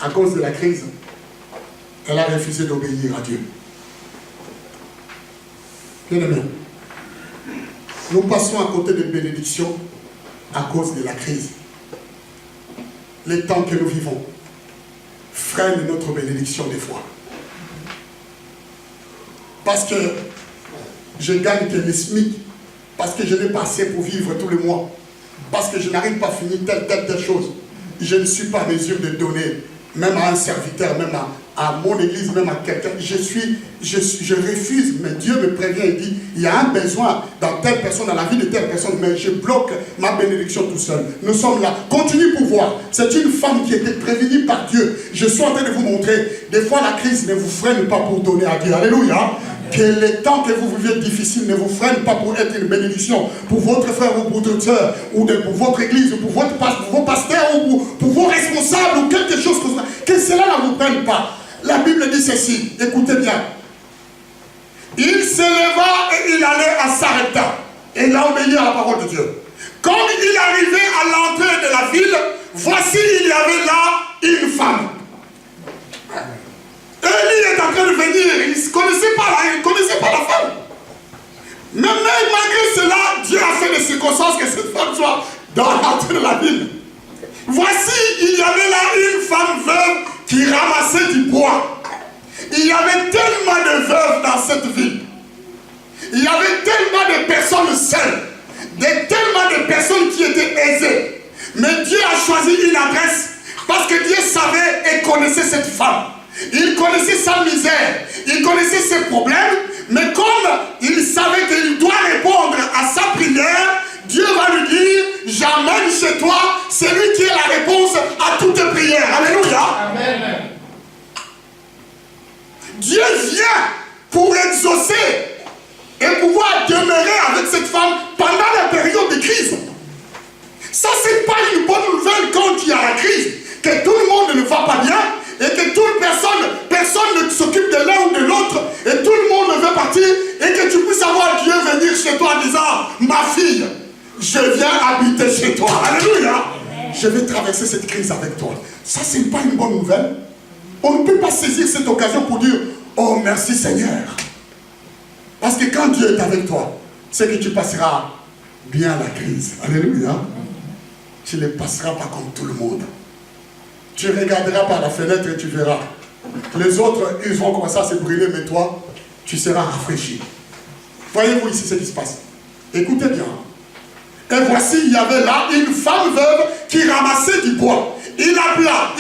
À cause de la crise, elle a refusé d'obéir à Dieu. Bien aimé, Nous passons à côté de bénédictions à cause de la crise. Les temps que nous vivons freinent notre bénédiction des fois. Parce que je gagne que le SMIC, parce que je n'ai pas assez pour vivre tous les mois, parce que je n'arrive pas à finir telle chose. Je ne suis pas à mesure de donner, même à un serviteur, même à mon église, même à quelqu'un. Je refuse, mais Dieu me prévient et dit, il y a un besoin dans telle personne, dans la vie de telle personne, mais je bloque ma bénédiction tout seul. Nous sommes là. Continue pour voir. C'est une femme qui était prévenue par Dieu. Je suis en train de vous montrer, des fois la crise ne vous freine pas pour donner à Dieu. Alléluia. Que les temps que vous vivez difficiles ne vous freinent pas pour être une bénédiction pour votre frère ou pour votre soeur, ou pour votre église, ou pour vos pasteurs, ou pour vos responsables, ou quelque chose comme ça. Que cela ne vous prenne pas. La Bible dit ceci, écoutez bien. Il s'éleva et il allait à Sarepta. Et il a obéi à la parole de Dieu. Comme il arrivait à l'entrée de la ville, voici il y avait là une femme. Élie est en train de venir, il ne connaissait pas la femme. Mais malgré cela, Dieu a fait des circonstances que cette femme soit dans l'entrée de la ville. Voici, il y avait là une femme veuve qui ramassait du bois. Il y avait tellement de veuves dans cette ville. Il y avait tellement de personnes seules. Tellement de personnes qui étaient aisées. Mais Dieu a choisi une adresse parce que Dieu savait et connaissait cette femme. Il connaissait sa misère, il connaissait ses problèmes, mais comme il savait qu'il doit répondre à sa prière, Dieu va lui dire, j'amène chez toi celui qui est la réponse à toutes tes prières. Alléluia. Amen. Dieu vient pour exaucer et pouvoir demeurer avec cette femme pendant la période de crise. Ça, c'est pas une bonne nouvelle quand il y a la crise, que tout le monde ne va pas bien, et que toute personne ne s'occupe de l'un ou de l'autre, et tout le monde veut partir, et que tu puisses avoir Dieu venir chez toi en disant, ma fille, je viens habiter chez toi. Alléluia. Je vais traverser cette crise avec toi. Ça, c'est pas une bonne nouvelle. On ne peut pas saisir cette occasion pour dire, oh merci Seigneur. Parce que quand Dieu est avec toi, c'est que tu passeras bien la crise. Alléluia. Tu ne passeras pas comme tout le monde. Tu regarderas par la fenêtre et tu verras. Les autres, ils vont commencer à se brûler, mais toi, tu seras rafraîchi. Voyez-vous ici ce qui se passe. Écoutez bien. Et voici, il y avait là une femme veuve qui ramassait du bois. Il l'appela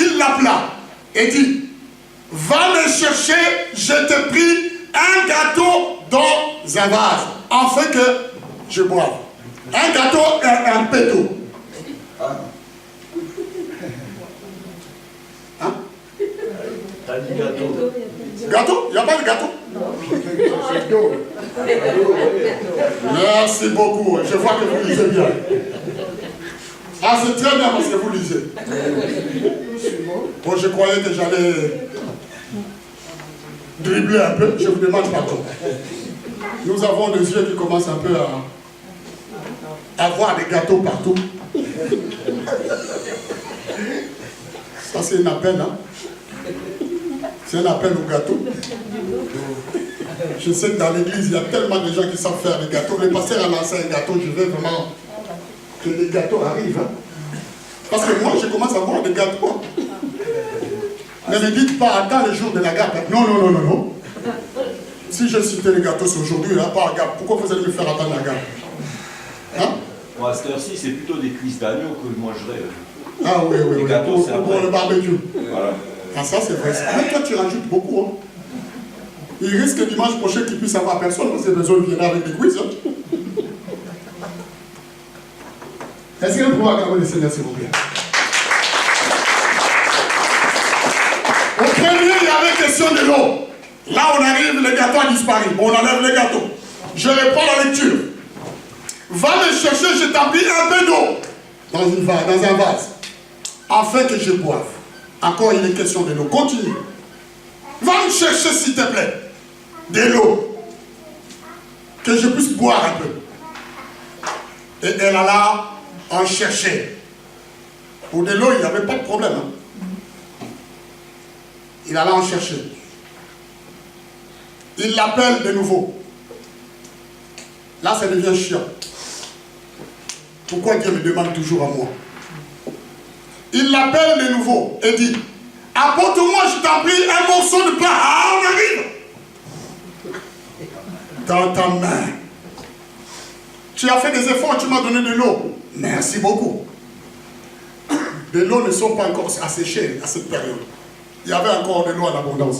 et dit, va me chercher, je te prie, un gâteau dans un vase, afin que je boive. Un gâteau et un péto. Hein? T'as dit gâteau. Gâteau? Il n'y a pas de gâteau? Non. Merci beaucoup. Je vois que vous lisez bien. Ah, c'est très bien parce que vous lisez. Bon, je croyais que j'allais dribbler un peu. Je vous demande pardon. Nous avons des yeux qui commencent un peu à voir des gâteaux partout. Ça, c'est un appel, hein? C'est un appel au gâteau. Je sais que dans l'église, il y a tellement de gens qui savent faire des gâteaux. Le pasteur a lancé un gâteau, je veux vraiment que les gâteaux arrivent. Hein? Parce que moi, je commence à voir des gâteaux. Ne me dites pas, attends le jour de la gâte. Non, non, non, non, non. Si je citais les gâteaux aujourd'hui, là, pas à gâte, pourquoi vous allez me faire attendre la gâte? Hein? Bon, à cette heure-ci, c'est plutôt des cuisses d'agneau que je mangerais. Ah oui, oui, oui. Gâteaux, pour le barbecue. Voilà. Ah, ça, c'est vrai. Mais toi, tu rajoutes beaucoup. Hein? Il risque dimanche prochain qu'il puisse avoir personne parce que les besoins viennent avec des quiz. Hein? Est-ce que vous pouvez acclamer le Seigneur, s'il vous plaît? Au premier, il y avait question de l'eau. Là, on arrive, le gâteau a disparu. On enlève le gâteau. Je reprends la lecture. Va me chercher, je t'appuie un peu d'eau dans un vase, afin que je boive. Encore, il est question de l'eau. Continue. Va me chercher, s'il te plaît, de l'eau, que je puisse boire un peu. Et elle alla en chercher. Pour de l'eau, il n'y avait pas de problème. Hein? Il alla en chercher. Il l'appelle de nouveau. Là, ça devient chiant. Pourquoi Dieu me demande toujours à moi? Il l'appelle de nouveau et dit, apporte-moi, je t'en prie, un morceau de pain. Ah, on arrive. Dans ta main. Tu as fait des efforts, tu m'as donné de l'eau. Merci beaucoup. De l'eau ne sont pas encore asséchées à cette période. Il y avait encore de l'eau en abondance.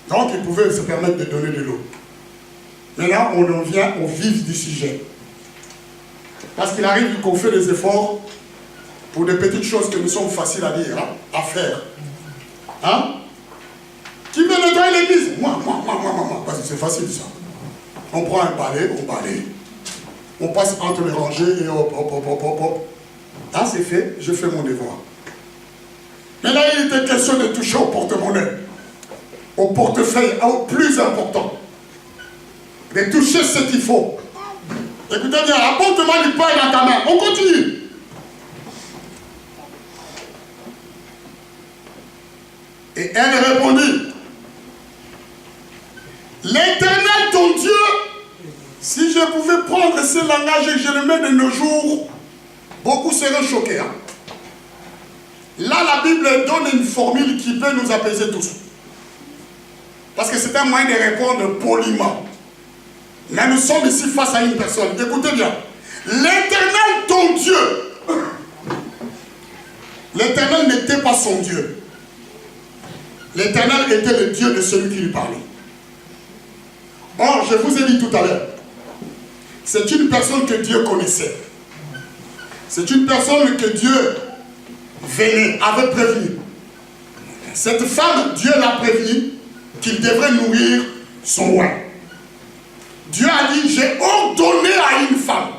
Donc, il pouvait se permettre de donner de l'eau. Mais là, on en vient au vif du sujet. Parce qu'il arrive qu'on fait des efforts pour des petites choses que nous sommes faciles à dire, hein, à faire. Hein? Qui veut nettoyer l'église? Moi. Parce que c'est facile ça. On prend un balai, on balaye. On passe entre les rangées et hop. Ah, c'est fait, je fais mon devoir. Mais là, il était question de toucher au porte-monnaie, au portefeuille, au plus important. De toucher ce qu'il faut. Écoutez bien, apporte-moi du pain dans ta main. On continue. Et elle répondit, l'Éternel ton Dieu, si je pouvais prendre ce langage et que je le mets de nos jours, beaucoup seraient choqués. Hein? Là, la Bible donne une formule qui peut nous apaiser tous. Parce que c'est un moyen de répondre poliment. Mais nous sommes ici face à une personne. Écoutez bien. L'Éternel ton Dieu. L'Éternel n'était pas son Dieu. L'Éternel était le Dieu de celui qui lui parlait. Or, je vous ai dit tout à l'heure, c'est une personne que Dieu connaissait. C'est une personne que Dieu avait prévenu. Cette femme, Dieu l'a prévenu qu'il devrait nourrir son roi. Dieu a dit, j'ai ordonné à une femme.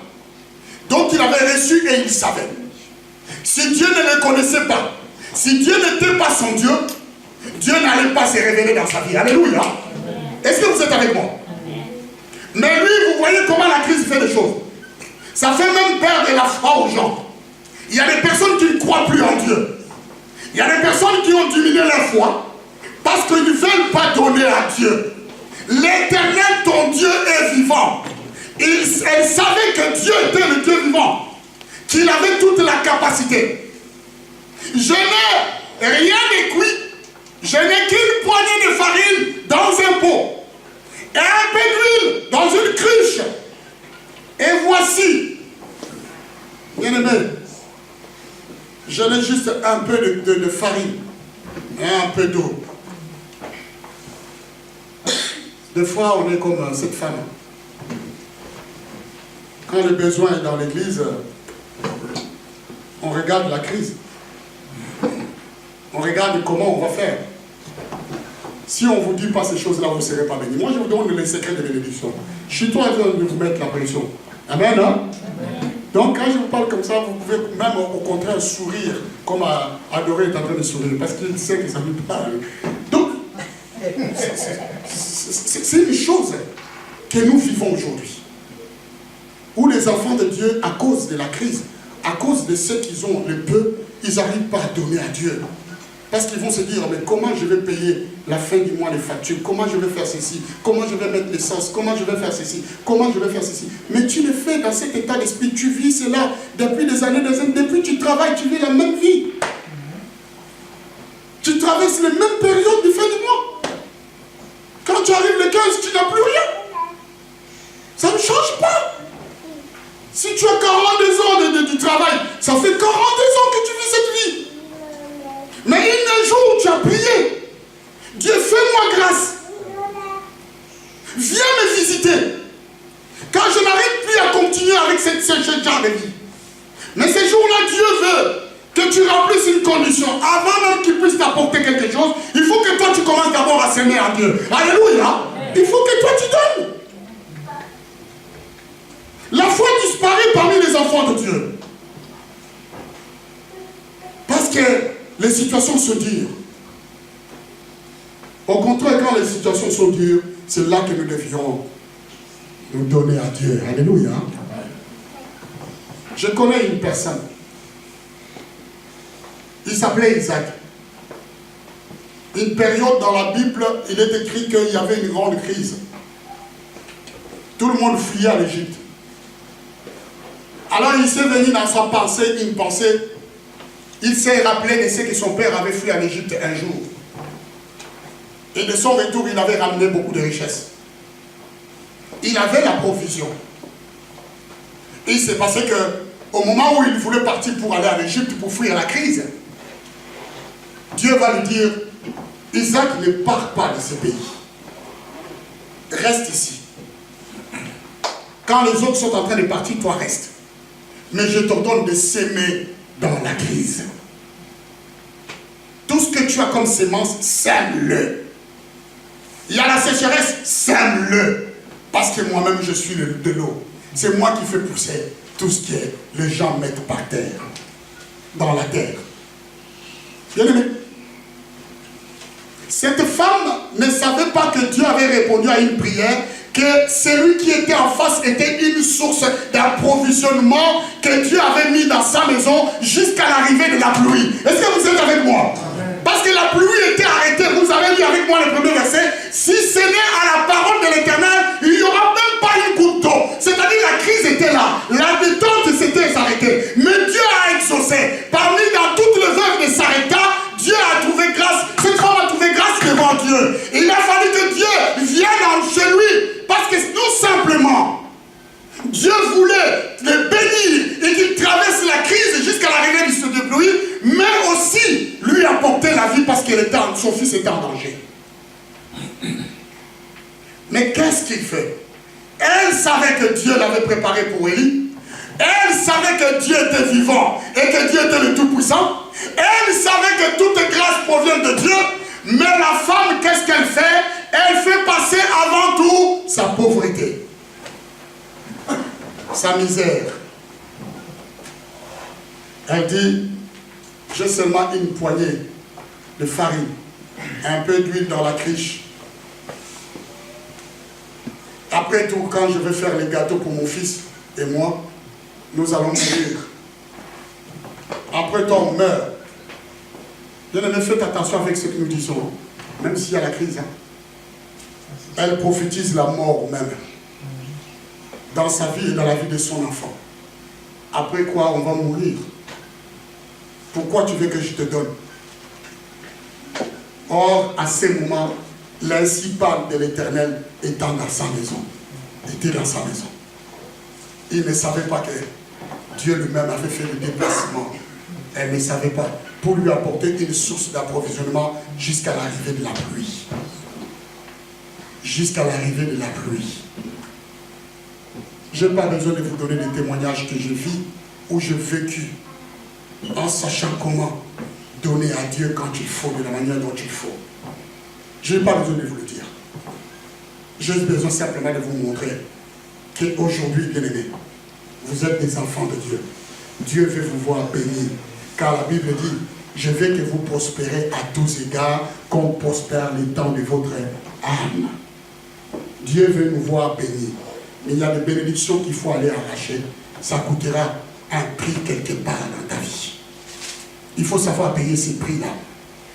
Donc il avait reçu et il savait. Si Dieu ne le connaissait pas, si Dieu n'était pas son Dieu, Dieu n'allait pas se révéler dans sa vie. Alléluia. Est-ce que vous êtes avec moi? Mais lui, vous voyez comment la crise fait des choses. Ça fait même perdre la foi aux gens. Il y a des personnes qui ne croient plus en Dieu. Il y a des personnes qui ont diminué leur foi parce qu'ils ne veulent pas donner à Dieu. L'Éternel, ton Dieu, est vivant. Elle savait que Dieu était le Dieu vivant, qu'il avait toute la capacité. Je n'ai rien de cuit. Je n'ai qu'une poignée de farine dans un pot et un peu d'huile dans une cruche. Et voici, bien-aimé, je n'ai juste un peu de farine et un peu d'eau. Des fois, on est comme cette femme. Quand le besoin est dans l'église, on regarde la crise. On regarde comment on va faire. Si on ne vous dit pas ces choses-là, vous ne serez pas bénis. Moi, je vous donne les secrets de bénédiction. Je suis toi de vous mettre la pression. Amen, hein? Donc, quand je vous parle comme ça, vous pouvez même au contraire sourire, comme Adoré est en train de sourire, parce qu'il sait que ça lui parle. Donc, c'est une chose que nous vivons aujourd'hui. Où les enfants de Dieu, à cause de la crise, à cause de ce qu'ils ont, le peu, ils n'arrivent pas à donner à Dieu. Parce qu'ils vont se dire, mais comment je vais payer la fin du mois les factures? Comment je vais faire ceci? Comment je vais mettre l'essence? Comment je vais faire ceci? Comment je vais faire ceci? Mais tu le fais dans cet état d'esprit. Tu vis cela depuis des années, depuis que tu travailles, tu vis la même vie. Tu traverses les mêmes périodes de fin du mois. Quand tu arrives le 15, tu n'as plus rien. Ça ne change pas. Si tu as 42 ans du travail, ça fait 42 ans que tu vis cette vie. Mais un jour, tu as prié. Dieu, fais-moi grâce. Viens me visiter. Car je n'arrive plus à continuer avec ce genre de vie. Mais ce jour-là, Dieu veut que tu remplisses une condition. Avant même qu'il puisse t'apporter quelque chose, il faut que toi, tu commences d'abord à s'aimer à Dieu. Alléluia. Il faut que toi, tu donnes. La foi disparaît parmi les enfants de Dieu. Parce que les situations sont dures. Au contraire, quand les situations sont dures, c'est là que nous devions nous donner à Dieu. Alléluia. Je connais une personne. Il s'appelait Isaac. Une période dans la Bible, il est écrit qu'il y avait une grande crise. Tout le monde fuyait à l'Égypte. Alors il s'est venu dans sa pensée, une pensée. Il s'est rappelé de ce que son père avait fui en Égypte un jour. Et de son retour, il avait ramené beaucoup de richesses. Il avait la provision. Et il s'est passé que, au moment où il voulait partir pour aller en Égypte pour fuir la crise, Dieu va lui dire, Isaac, ne pars pas de ce pays. Reste ici. Quand les autres sont en train de partir, toi reste. Mais je t'ordonne de s'aimer dans la crise. Tout ce que tu as comme sémence, sème-le. Il y a la sécheresse, sème-le. Parce que moi-même, je suis de l'eau. C'est moi qui fais pousser tout ce que les gens mettent par terre, dans la terre. Bien aimé. Cette femme ne savait pas que Dieu avait répondu à une prière, que celui qui était en face était une source d'approvisionnement que Dieu avait mis dans sa maison jusqu'à l'arrivée de la pluie. Est-ce que vous êtes avec moi? Parce que la pluie était arrêtée. Vous avez lu avec moi le premier verset. Si ce n'est à la parole de l'Éternel, il n'y aura même pas une goutte d'eau. C'est-à-dire la crise était là. La détente s'était arrêtée. Mais Dieu a exaucé. Parmi dans toutes les œuvres de Sarepta, Dieu a trouvé grâce. Cette femme a trouvé grâce devant Dieu. Il a fallu que Dieu vienne chez lui. Parce que tout simplement, Dieu voulait le bénir et qu'il traverse la crise jusqu'à l'arrivée de pluie, mais aussi lui apporter la vie parce que son fils était en danger. Mais qu'est-ce qu'il fait? Elle savait que Dieu l'avait préparé pour Élie. Elle savait que Dieu était vivant et que Dieu était le Tout-Puissant. Elle savait que toute grâce provient de Dieu. Mais la femme, qu'est-ce qu'elle fait? Elle fait passer avant tout sa pauvreté, sa misère. Elle dit, j'ai seulement une poignée de farine, un peu d'huile dans la criche. Après tout, quand je vais faire les gâteaux pour mon fils et moi, nous allons mourir. Après toi, on meurt. Bien-aimés, faites attention avec ce que nous disons, même s'il y a la crise. Elle prophétise la mort même, dans sa vie et dans la vie de son enfant. Après quoi, on va mourir. Pourquoi tu veux que je te donne? Or, à ce moment, l'incipal de l'Éternel étant dans sa maison, était dans sa maison. Il ne savait pas que Dieu lui-même avait fait le déplacement. Elle ne savait pas. Pour lui apporter une source d'approvisionnement jusqu'à l'arrivée de la pluie. Jusqu'à l'arrivée de la pluie. Je n'ai pas besoin de vous donner des témoignages que je vis ou j'ai vécu en sachant comment donner à Dieu quand il faut, de la manière dont il faut. Je n'ai pas besoin de vous le dire. J'ai besoin simplement de vous montrer qu'aujourd'hui, bien-aimés, vous êtes des enfants de Dieu. Dieu veut vous voir bénis. Car la Bible dit, je veux que vous prospérez à tous égards, comme prospère les temps de votre âme. Dieu veut nous voir bénis. Mais il y a des bénédictions qu'il faut aller arracher. Ça coûtera un prix quelque part dans ta vie. Il faut savoir payer ces prix-là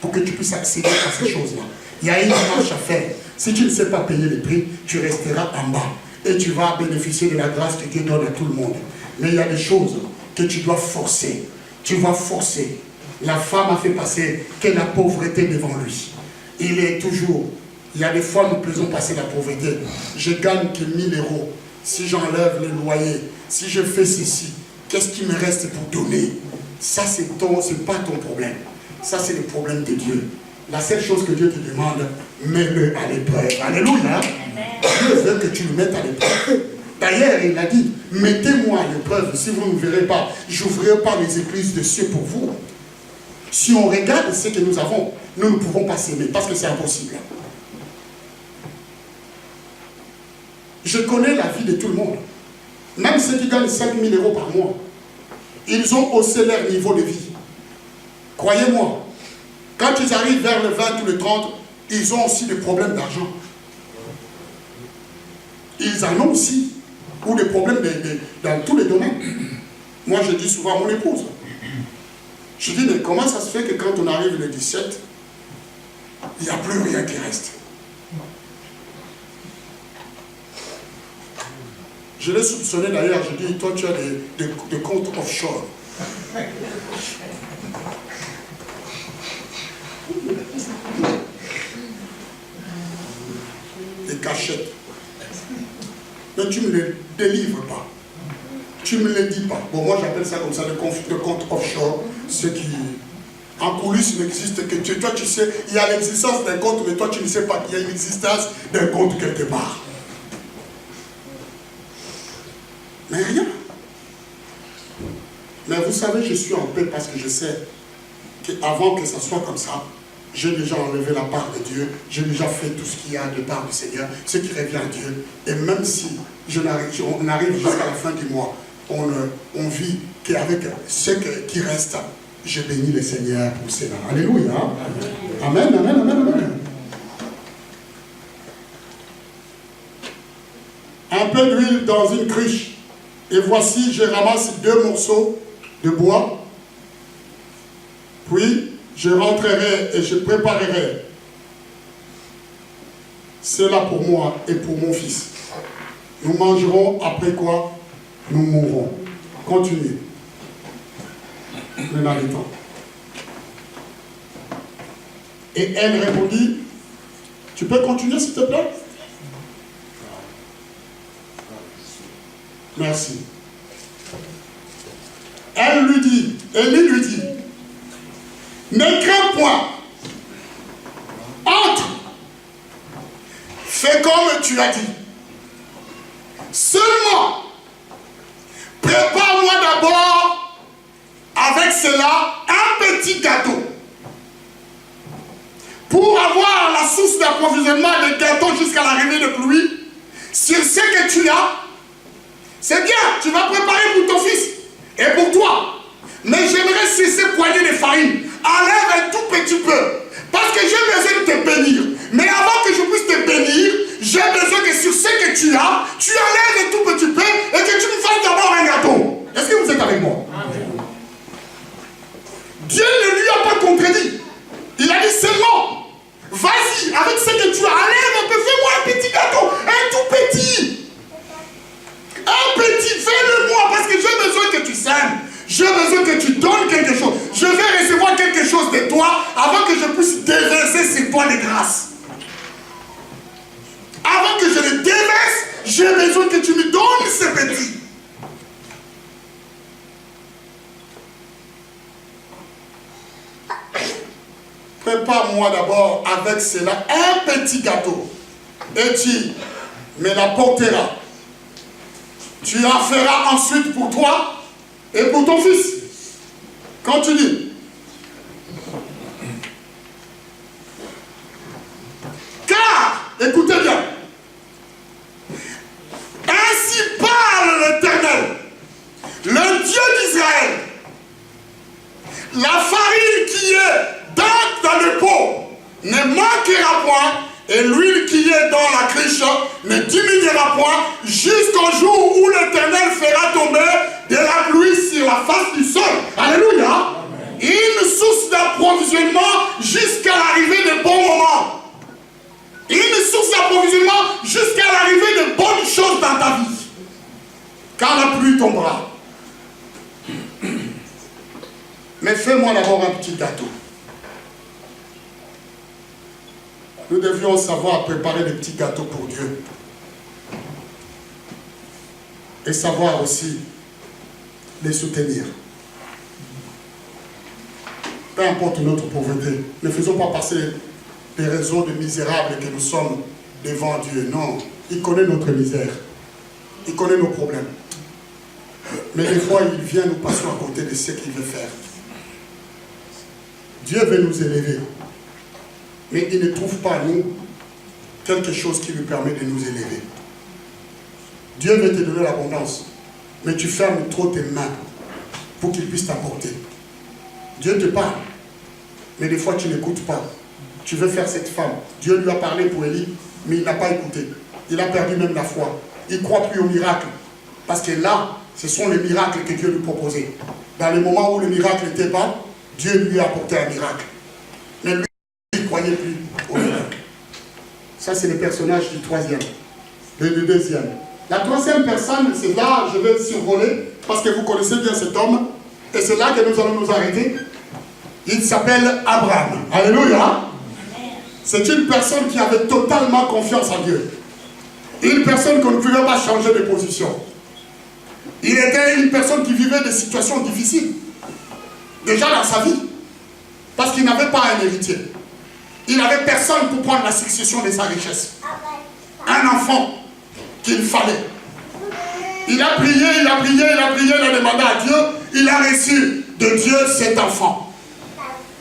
pour que tu puisses accéder à ces choses-là. Il y a une marche à faire. Si tu ne sais pas payer les prix, tu resteras en bas. Et tu vas bénéficier de la grâce que Dieu donne à tout le monde. Mais il y a des choses que tu dois forcer. Tu vas forcer. La femme a fait passer que la pauvreté devant lui. Il est toujours... Il y a des fois, nous faisons passer la pauvreté. Je gagne que 1000 euros. Si j'enlève le loyer, si je fais ceci, qu'est-ce qui me reste pour donner? Ça, c'est pas ton problème. Ça, c'est le problème de Dieu. La seule chose que Dieu te demande, mets-le à l'épreuve. Alléluia. Dieu veut que tu le mettes à l'épreuve. D'ailleurs, il a dit, mettez-moi à l'épreuve. Si vous ne verrez pas, je n'ouvrirai pas les églises de cieux pour vous. Si on regarde ce que nous avons, nous ne pouvons pas s'aimer parce que c'est impossible. Je connais la vie de tout le monde. Même ceux qui gagnent 5 000 euros par mois, ils ont haussé leur niveau de vie. Croyez-moi, quand ils arrivent vers le 20 ou le 30, ils ont aussi des problèmes d'argent. Ils en ont aussi, ou des problèmes dans tous les domaines. Moi, je dis souvent à mon épouse, je dis, mais comment ça se fait que quand on arrive le 17, il n'y a plus rien qui reste? Je l'ai soupçonné d'ailleurs, je dis, toi tu as des comptes offshore. Des cachettes. Mais tu ne les délivres pas. Tu ne me les dis pas. Bon, moi j'appelle ça comme ça, le compte offshore. Ce qui, en coulisses, n'existe que tu. Toi tu sais, il y a l'existence d'un compte, mais toi tu ne sais pas qu'il y a une existence d'un compte quelque part. Mais rien. Mais vous savez, je suis en paix parce que je sais qu'avant que ça soit comme ça, j'ai déjà enlevé la part de Dieu, j'ai déjà fait tout ce qu'il y a de part du Seigneur, ce qui revient à Dieu. Et même si on arrive jusqu'à la fin du mois, on vit qu'avec ce qui reste, je bénis le Seigneur pour cela. Alléluia. Amen, amen, amen, amen. Un peu d'huile dans une cruche. Et voici, je ramasse 2 morceaux de bois. Puis, je rentrerai et je préparerai cela pour moi et pour mon fils. Nous mangerons, après quoi nous mourrons. Continuez. Le narrateur. Et elle répondit, tu peux continuer s'il te plaît? Merci. Elle lui dit, Élie lui dit, ne crains point, entre, fais comme tu as dit. Seulement, prépare-moi d'abord avec cela un petit gâteau pour avoir la source d'approvisionnement des gâteaux jusqu'à l'arrivée de pluie. Sur ce que tu as, c'est bien, tu vas préparer pour ton fils et pour toi. Mais j'aimerais sur ces poignées de farine, enlève un tout petit peu. Parce que j'ai besoin de te bénir. Mais avant que je puisse te bénir, j'ai besoin que sur ce que tu as, tu enlèves un tout petit peu et que tu me fasses d'abord un gâteau. Est-ce que vous êtes avec moi? Dieu ne lui a pas contredit. Il a dit seulement, vas-y, avec ce que tu as, enlève un peu, fais-moi un petit gâteau, un tout petit. Un petit, fais-le-moi parce que j'ai besoin que tu sèmes. J'ai besoin que tu donnes quelque chose. Je vais recevoir quelque chose de toi avant que je puisse déverser sur toi les grâces. Avant que je le déverse, j'ai besoin que tu me donnes ce petit. Prépare-moi d'abord avec cela un petit gâteau. Et tu me l'apporteras. Tu en feras ensuite pour toi et pour ton fils. Continue. Car, écoutez bien, ainsi parle l'Éternel, le Dieu d'Israël. La farine qui est dans le pot ne manquera point, et l'huile qui est dans la cruche ne diminuera point, jusqu'au jour où l'Éternel fera tomber de la pluie sur la face du sol. Alléluia. Amen. Une source d'approvisionnement jusqu'à l'arrivée de bons moments. Une source d'approvisionnement jusqu'à l'arrivée de bonnes choses dans ta vie. Quand la pluie tombera. Mais fais-moi d'abord un petit gâteau. Nous devions savoir préparer des petits gâteaux pour Dieu. Et savoir aussi les soutenir. Peu importe notre pauvreté, ne faisons pas passer des raisons de misérables que nous sommes devant Dieu. Non, il connaît notre misère. Il connaît nos problèmes. Mais des fois, il vient nous passer à côté de ce qu'il veut faire. Dieu veut nous élever. Mais il ne trouve pas, nous, quelque chose qui lui permet de nous élever. Dieu veut te donner l'abondance, mais tu fermes trop tes mains pour qu'il puisse t'apporter. Dieu te parle, mais des fois tu n'écoutes pas. Tu veux faire cette femme. Dieu lui a parlé pour Élie, mais il n'a pas écouté. Il a perdu même la foi. Il ne croit plus au miracle. Parce que là, ce sont les miracles que Dieu lui proposait. Dans les moments où le miracle n'était pas, Dieu lui a apporté un miracle. Mais lui, il ne croyait plus au miracle. Ça, c'est le personnage du troisième. Le deuxième. La troisième personne, c'est là, je vais survoler, parce que vous connaissez bien cet homme, et c'est là que nous allons nous arrêter. Il s'appelle Abraham. Alléluia. C'est une personne qui avait totalement confiance en Dieu. Une personne qu'on ne pouvait pas changer de position. Il était une personne qui vivait des situations difficiles. Déjà dans sa vie. Parce qu'il n'avait pas un héritier. Il n'avait personne pour prendre la succession de sa richesse. Un enfant qu'il fallait. Il a prié, il a prié, il a prié, il a demandé à Dieu. Il a reçu de Dieu cet enfant.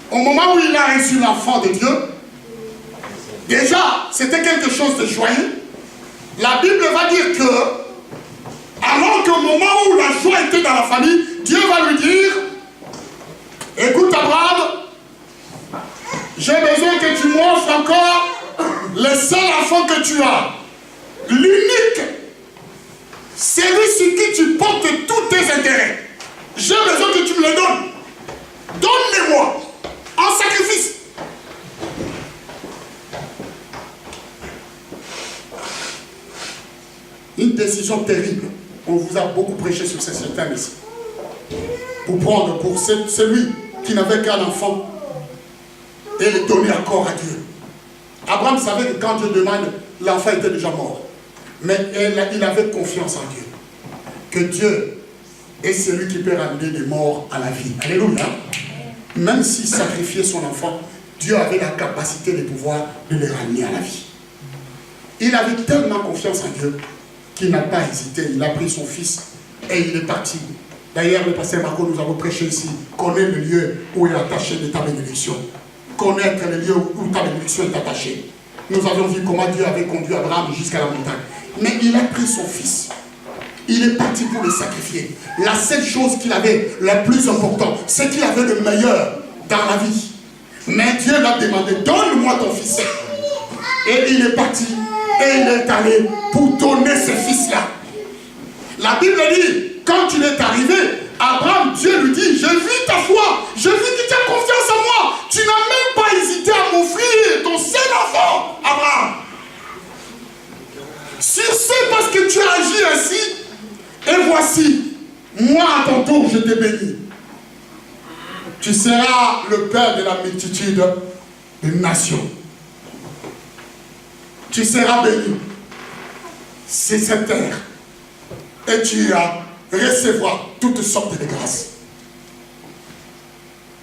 Au moment où il a reçu l'enfant de Dieu, déjà, c'était quelque chose de joyeux. La Bible va dire que, alors qu'au moment où la joie était dans la famille, Dieu va lui dire, écoute Abraham, j'ai besoin que tu m'offres encore le seul enfant que tu as. L'unique. Celui sur qui tu portes tous tes intérêts. J'ai besoin que tu me le donnes. Donne-le-moi en sacrifice. Une décision terrible. On vous a beaucoup prêché sur ces thèmes ici. Pour prendre pour celui qui n'avait qu'un enfant et le donner encore à Dieu. Abraham savait que quand Dieu demande, l'enfant était déjà mort. Mais il avait confiance en Dieu. Que Dieu est celui qui peut ramener les morts à la vie. Alléluia. Même s'il sacrifiait son enfant, Dieu avait la capacité de pouvoir de les ramener à la vie. Il avait tellement confiance en Dieu qu'il n'a pas hésité. Il a pris son fils et il est parti. D'ailleurs, le pasteur Marco, nous avons prêché ici, connaître le lieu où est attaché de ta bénédiction. Connaître le lieu où ta bénédiction est attachée. Nous avons vu comment Dieu avait conduit Abraham jusqu'à la montagne. Mais il a pris son fils. Il est parti pour le sacrifier. La seule chose qu'il avait, la plus importante, c'est qu'il avait le meilleur dans la vie. Mais Dieu l'a demandé, donne-moi ton fils. Et il est parti. Et il est allé pour donner ce fils-là. La Bible dit, quand il est arrivé, Abraham, Dieu lui dit, j'ai vu ta foi, j'ai vu que tu as confiance en moi. Tu n'as même pas hésité à m'offrir ton seul enfant, Abraham. Sur ce, parce que tu as agi ainsi, et voici, moi à ton tour, je te bénis. Tu seras le père de la multitude des nations. Tu seras béni. C'est cette terre. Et tu recevras toutes sortes de grâces.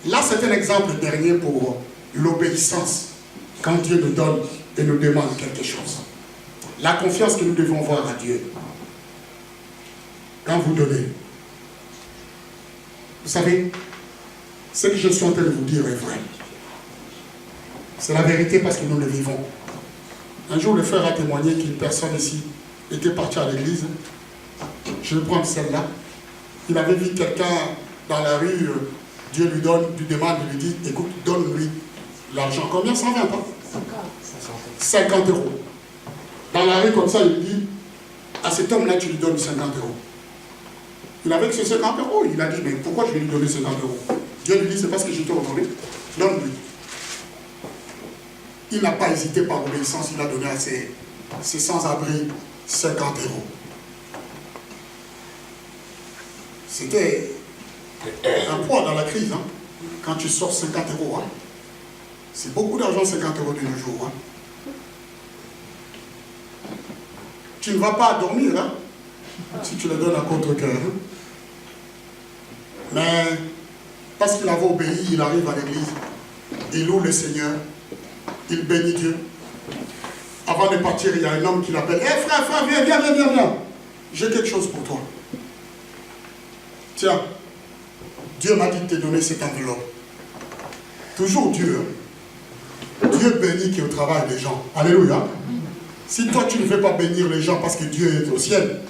Là, c'est un exemple dernier pour l'obéissance. Quand Dieu nous donne et nous demande quelque chose. La confiance que nous devons avoir à Dieu. Quand vous donnez. Vous savez, ce que je suis en train de vous dire est vrai. C'est la vérité parce que nous le vivons. Un jour, le frère a témoigné qu'une personne ici était partie à l'église. Je vais prendre celle-là. Il avait vu quelqu'un dans la rue, Dieu lui demande, lui dit, écoute, donne-lui l'argent. Combien? 120 ans? 50 euros. Dans la rue comme ça, il lui dit, à cet homme-là, tu lui donnes 50 euros. Il avait que ce 50 euros. Il a dit, mais pourquoi je vais lui donner 50 euros? Dieu lui dit, c'est parce que je t'ai ordonné. Donne-lui. Il n'a pas hésité par obéissance, il a donné à ses sans-abri 50 euros. C'était un poids dans la crise, hein, quand tu sors 50 euros. Hein. C'est beaucoup d'argent, 50 euros de nos jours. Hein. Tu ne vas pas dormir, hein, si tu le donnes à contre-cœur. Hein. Mais parce qu'il avait obéi, il arrive à l'église, il loue le Seigneur. Il bénit Dieu. Avant de partir, il y a un homme qui l'appelle. Hé frère, viens. J'ai quelque chose pour toi. Tiens, Dieu m'a dit de te donner cette enveloppe. Toujours Dieu. Hein? Dieu bénit qui est au travail des gens. Alléluia. Si toi tu ne veux pas bénir les gens parce que Dieu est au ciel,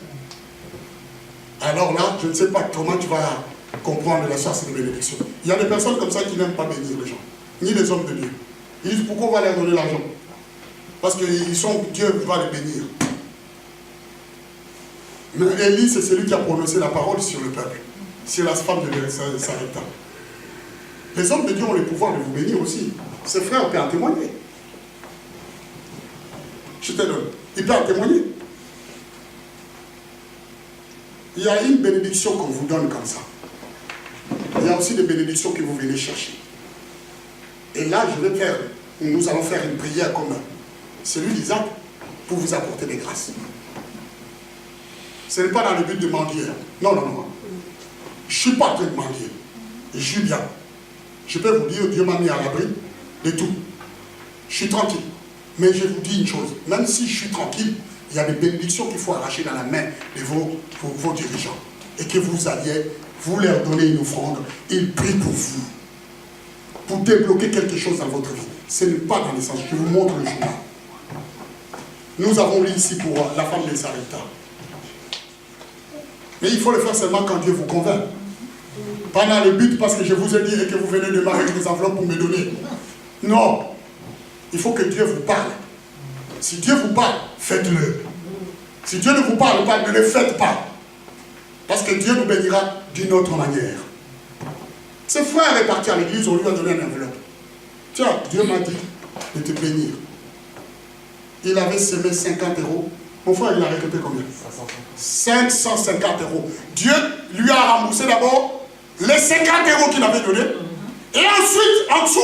alors là, je ne sais pas comment tu vas comprendre la chasse de bénédiction. Il y a des personnes comme ça qui n'aiment pas bénir les gens, ni les hommes de Dieu. Ils disent pourquoi on va leur donner l'argent? Parce que Dieu va les bénir. Mais Élie, c'est celui qui a prononcé la parole sur le peuple, sur la femme de Sarepta. Les hommes de Dieu ont le pouvoir de vous bénir aussi. Ses frères peuvent en témoigner. Je te donne. Ils peuvent en témoigner. Il y a une bénédiction qu'on vous donne comme ça. Il y a aussi des bénédictions que vous venez chercher. Et là, nous allons faire une prière commune. Celui d'Isaac, pour vous apporter des grâces. Ce n'est pas dans le but de mendier. Non, non, non. Je ne suis pas en train de mendier. Je suis bien. Je peux vous dire, Dieu m'a mis à l'abri de tout. Je suis tranquille. Mais je vous dis une chose, même si je suis tranquille, il y a des bénédictions qu'il faut arracher dans la main de vos dirigeants. Et que vous alliez, vous leur donner une offrande, ils prient pour vous. Pour débloquer quelque chose dans votre vie. Ce n'est pas dans le sens, je vous montre le journal. Nous avons lu ici pour la femme des Sarepta. Mais il faut le faire seulement quand Dieu vous convainc. Pas dans le but parce que je vous ai dit et que vous venez de m'arrêter des enveloppes pour me donner. Non. Il faut que Dieu vous parle. Si Dieu vous parle, faites-le. Si Dieu ne vous parle pas, ne le faites pas. Parce que Dieu nous bénira d'une autre manière. Ce frère est parti à l'église, on lui a donné une enveloppe. Tiens, Dieu m'a dit de te bénir. Il avait semé 50 euros. Mon frère, il a récolté combien? 550 euros. Dieu lui a remboursé d'abord les 50 euros qu'il avait donnés. Et ensuite, en dessous,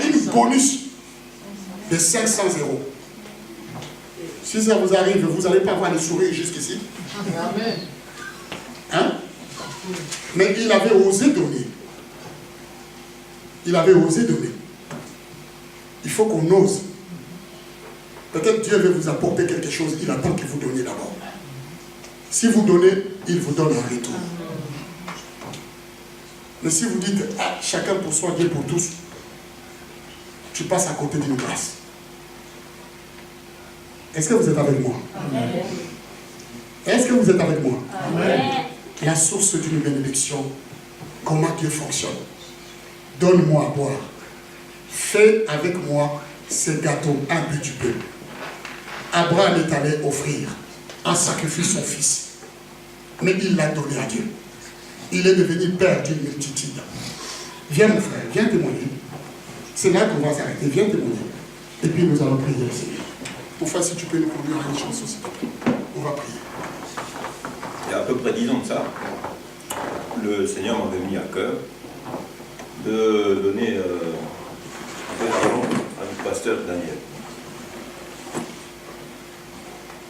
une bonus de 500 euros. Si ça vous arrive, vous n'allez pas voir le sourire jusqu'ici. Amen. Hein? Mais il avait osé donner. Il avait osé donner. Il faut qu'on ose. Peut-être Dieu veut vous apporter quelque chose, il attend que vous donniez d'abord. Si vous donnez, il vous donne un retour. Mais si vous dites, ah, chacun pour soi, Dieu pour tous, tu passes à côté d'une grâce. Est-ce que vous êtes avec moi? Amen. Est-ce que vous êtes avec moi? Amen. La source d'une bénédiction, comment Dieu fonctionne. Donne-moi à boire. Fais avec moi ce gâteau imbu du peu. Abraham est allé offrir en sacrifice son fils. Mais il l'a donné à Dieu. Il est devenu père d'une multitude. Viens mon frère, viens témoigner. C'est là qu'on va s'arrêter. Viens témoigner. Et puis nous allons prier le Seigneur. Mon frère, si tu peux nous conduire à une chanson, s'il te plaît. On va prier. Il y a à peu près 10 ans de ça, le Seigneur m'avait mis à cœur de donner un peu d'argent à notre pasteur Daniel.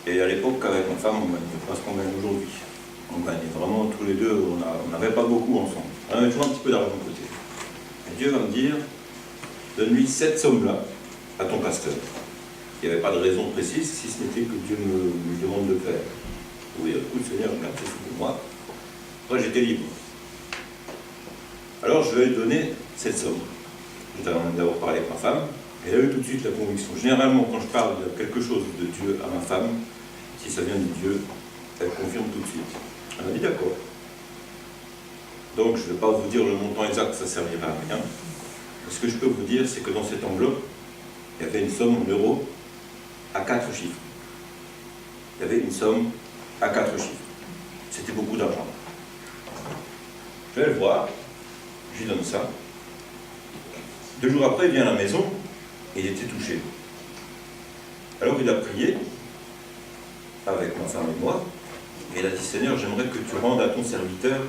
Et à l'époque, avec ma femme, on gagnait pas ce qu'on gagne aujourd'hui. On gagnait vraiment tous les deux, on n'avait pas beaucoup ensemble. On avait toujours un petit peu d'argent de côté. Et Dieu va me dire, donne-lui cette somme-là à ton pasteur. Il n'y avait pas de raison précise, si ce n'était que Dieu me demande de faire. Oui, écoute Seigneur, regarde, c'est tout pour moi. Après, j'étais libre. Alors, je vais lui donner cette somme. J'ai d'abord parlé avec ma femme, et elle a eu tout de suite la conviction. Généralement, quand je parle de quelque chose de Dieu à ma femme, si ça vient de Dieu, elle confirme tout de suite. Elle m'a dit d'accord. Donc, je ne vais pas vous dire le montant exact, ça ne servira à rien. Mais ce que je peux vous dire, c'est que dans cette enveloppe, il y avait une somme en euros à 4 chiffres. Il y avait une somme à 4 chiffres. C'était beaucoup d'argent. Je vais le voir, je lui donne ça. 2 jours après, il vient à la maison et il était touché. Alors il a prié avec ma femme et moi, et il a dit, Seigneur, j'aimerais que tu rendes à ton serviteur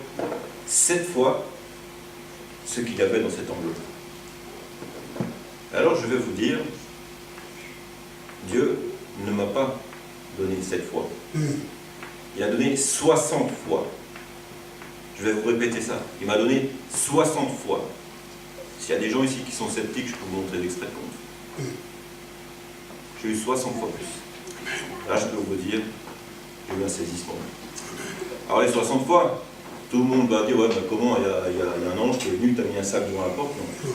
7 fois ce qu'il avait dans cette enveloppe. Alors je vais vous dire, Dieu ne m'a pas donné 7 fois. Il a donné 60 fois. Je vais vous répéter ça. Il m'a donné 60 fois. S'il y a des gens ici qui sont sceptiques, je peux vous montrer l'extrait de compte. J'ai eu 60 fois plus. Là, je peux vous dire, j'ai eu un saisissement. Alors les 60 fois, tout le monde va dire, ouais, mais comment, il y a un ange qui est venu, t'as mis un sac devant la porte. Non.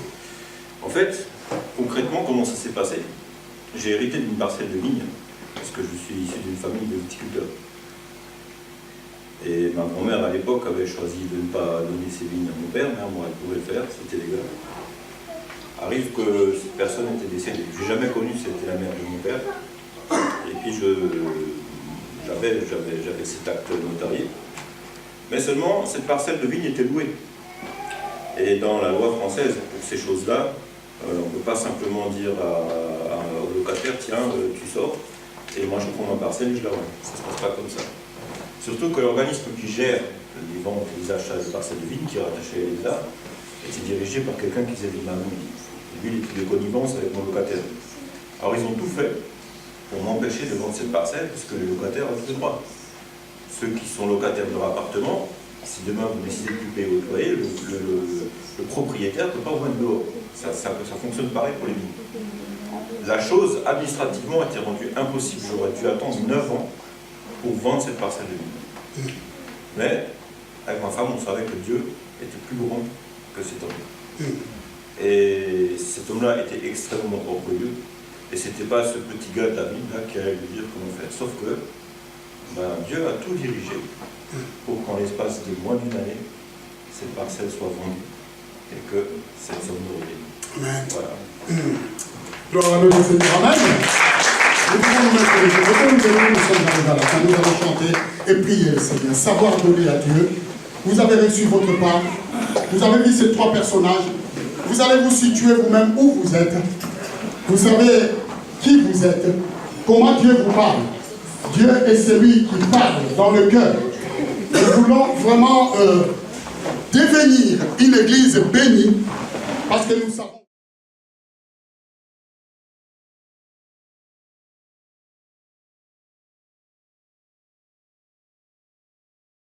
En fait, concrètement, comment ça s'est passé? J'ai hérité d'une parcelle de vigne, parce que je suis issu d'une famille de viticulteurs. Et ma grand-mère, à l'époque, avait choisi de ne pas donner ses vignes à mon père, mais à moi, elle pouvait le faire, c'était légal. Arrive que cette personne était décédée. Je n'ai jamais connu, c'était la mère de mon père. Et puis, j'avais cet acte notarié. Mais seulement, cette parcelle de vigne était louée. Et dans la loi française, pour ces choses-là, on ne peut pas simplement dire au locataire, tiens, tu sors, et moi je prends ma parcelle et je la rends. Ça ne se passe pas comme ça. Surtout que l'organisme qui gère les ventes et les achats des parcelles de vignes, qui est rattaché à l'État, était dirigé par quelqu'un qui faisait des magouilles. Et lui, il était de connivence avec mon locataire. Alors ils ont tout fait pour m'empêcher de vendre cette parcelle, parce que les locataires ont tout le droit. Ceux qui sont locataires de leur appartement, si demain vous décidez de plus payer votre loyer, le propriétaire ne peut pas vous mettre dehors. Ça fonctionne pareil pour les vignes. La chose, administrativement, a été rendue impossible. J'aurais dû attendre 9 ans pour vendre cette parcelle de vignes. Mais, avec ma femme, on savait que Dieu était plus grand que cet homme. Et cet homme-là était extrêmement orgueilleux. Et c'était pas ce petit gars David là qui allait lui dire comment faire. Sauf que Dieu a tout dirigé pour qu'en l'espace de moins d'une année, cette parcelle soit vendue et que cette somme nous revienne. Amen. Voilà. Gloire à notre Seigneur. Amen. Nous pouvons nous mettre les choses. Nous sommes arrivés à la fin. Nous allons chanter et prier le Seigneur. Savoir donner à Dieu. Vous avez reçu votre part. Vous avez vu ces 3 personnages. Vous allez vous situer vous-même où vous êtes. Vous savez qui vous êtes. Comment Dieu vous parle. Dieu est celui qui parle dans le cœur. Nous voulons vraiment devenir une église bénie parce que nous savons.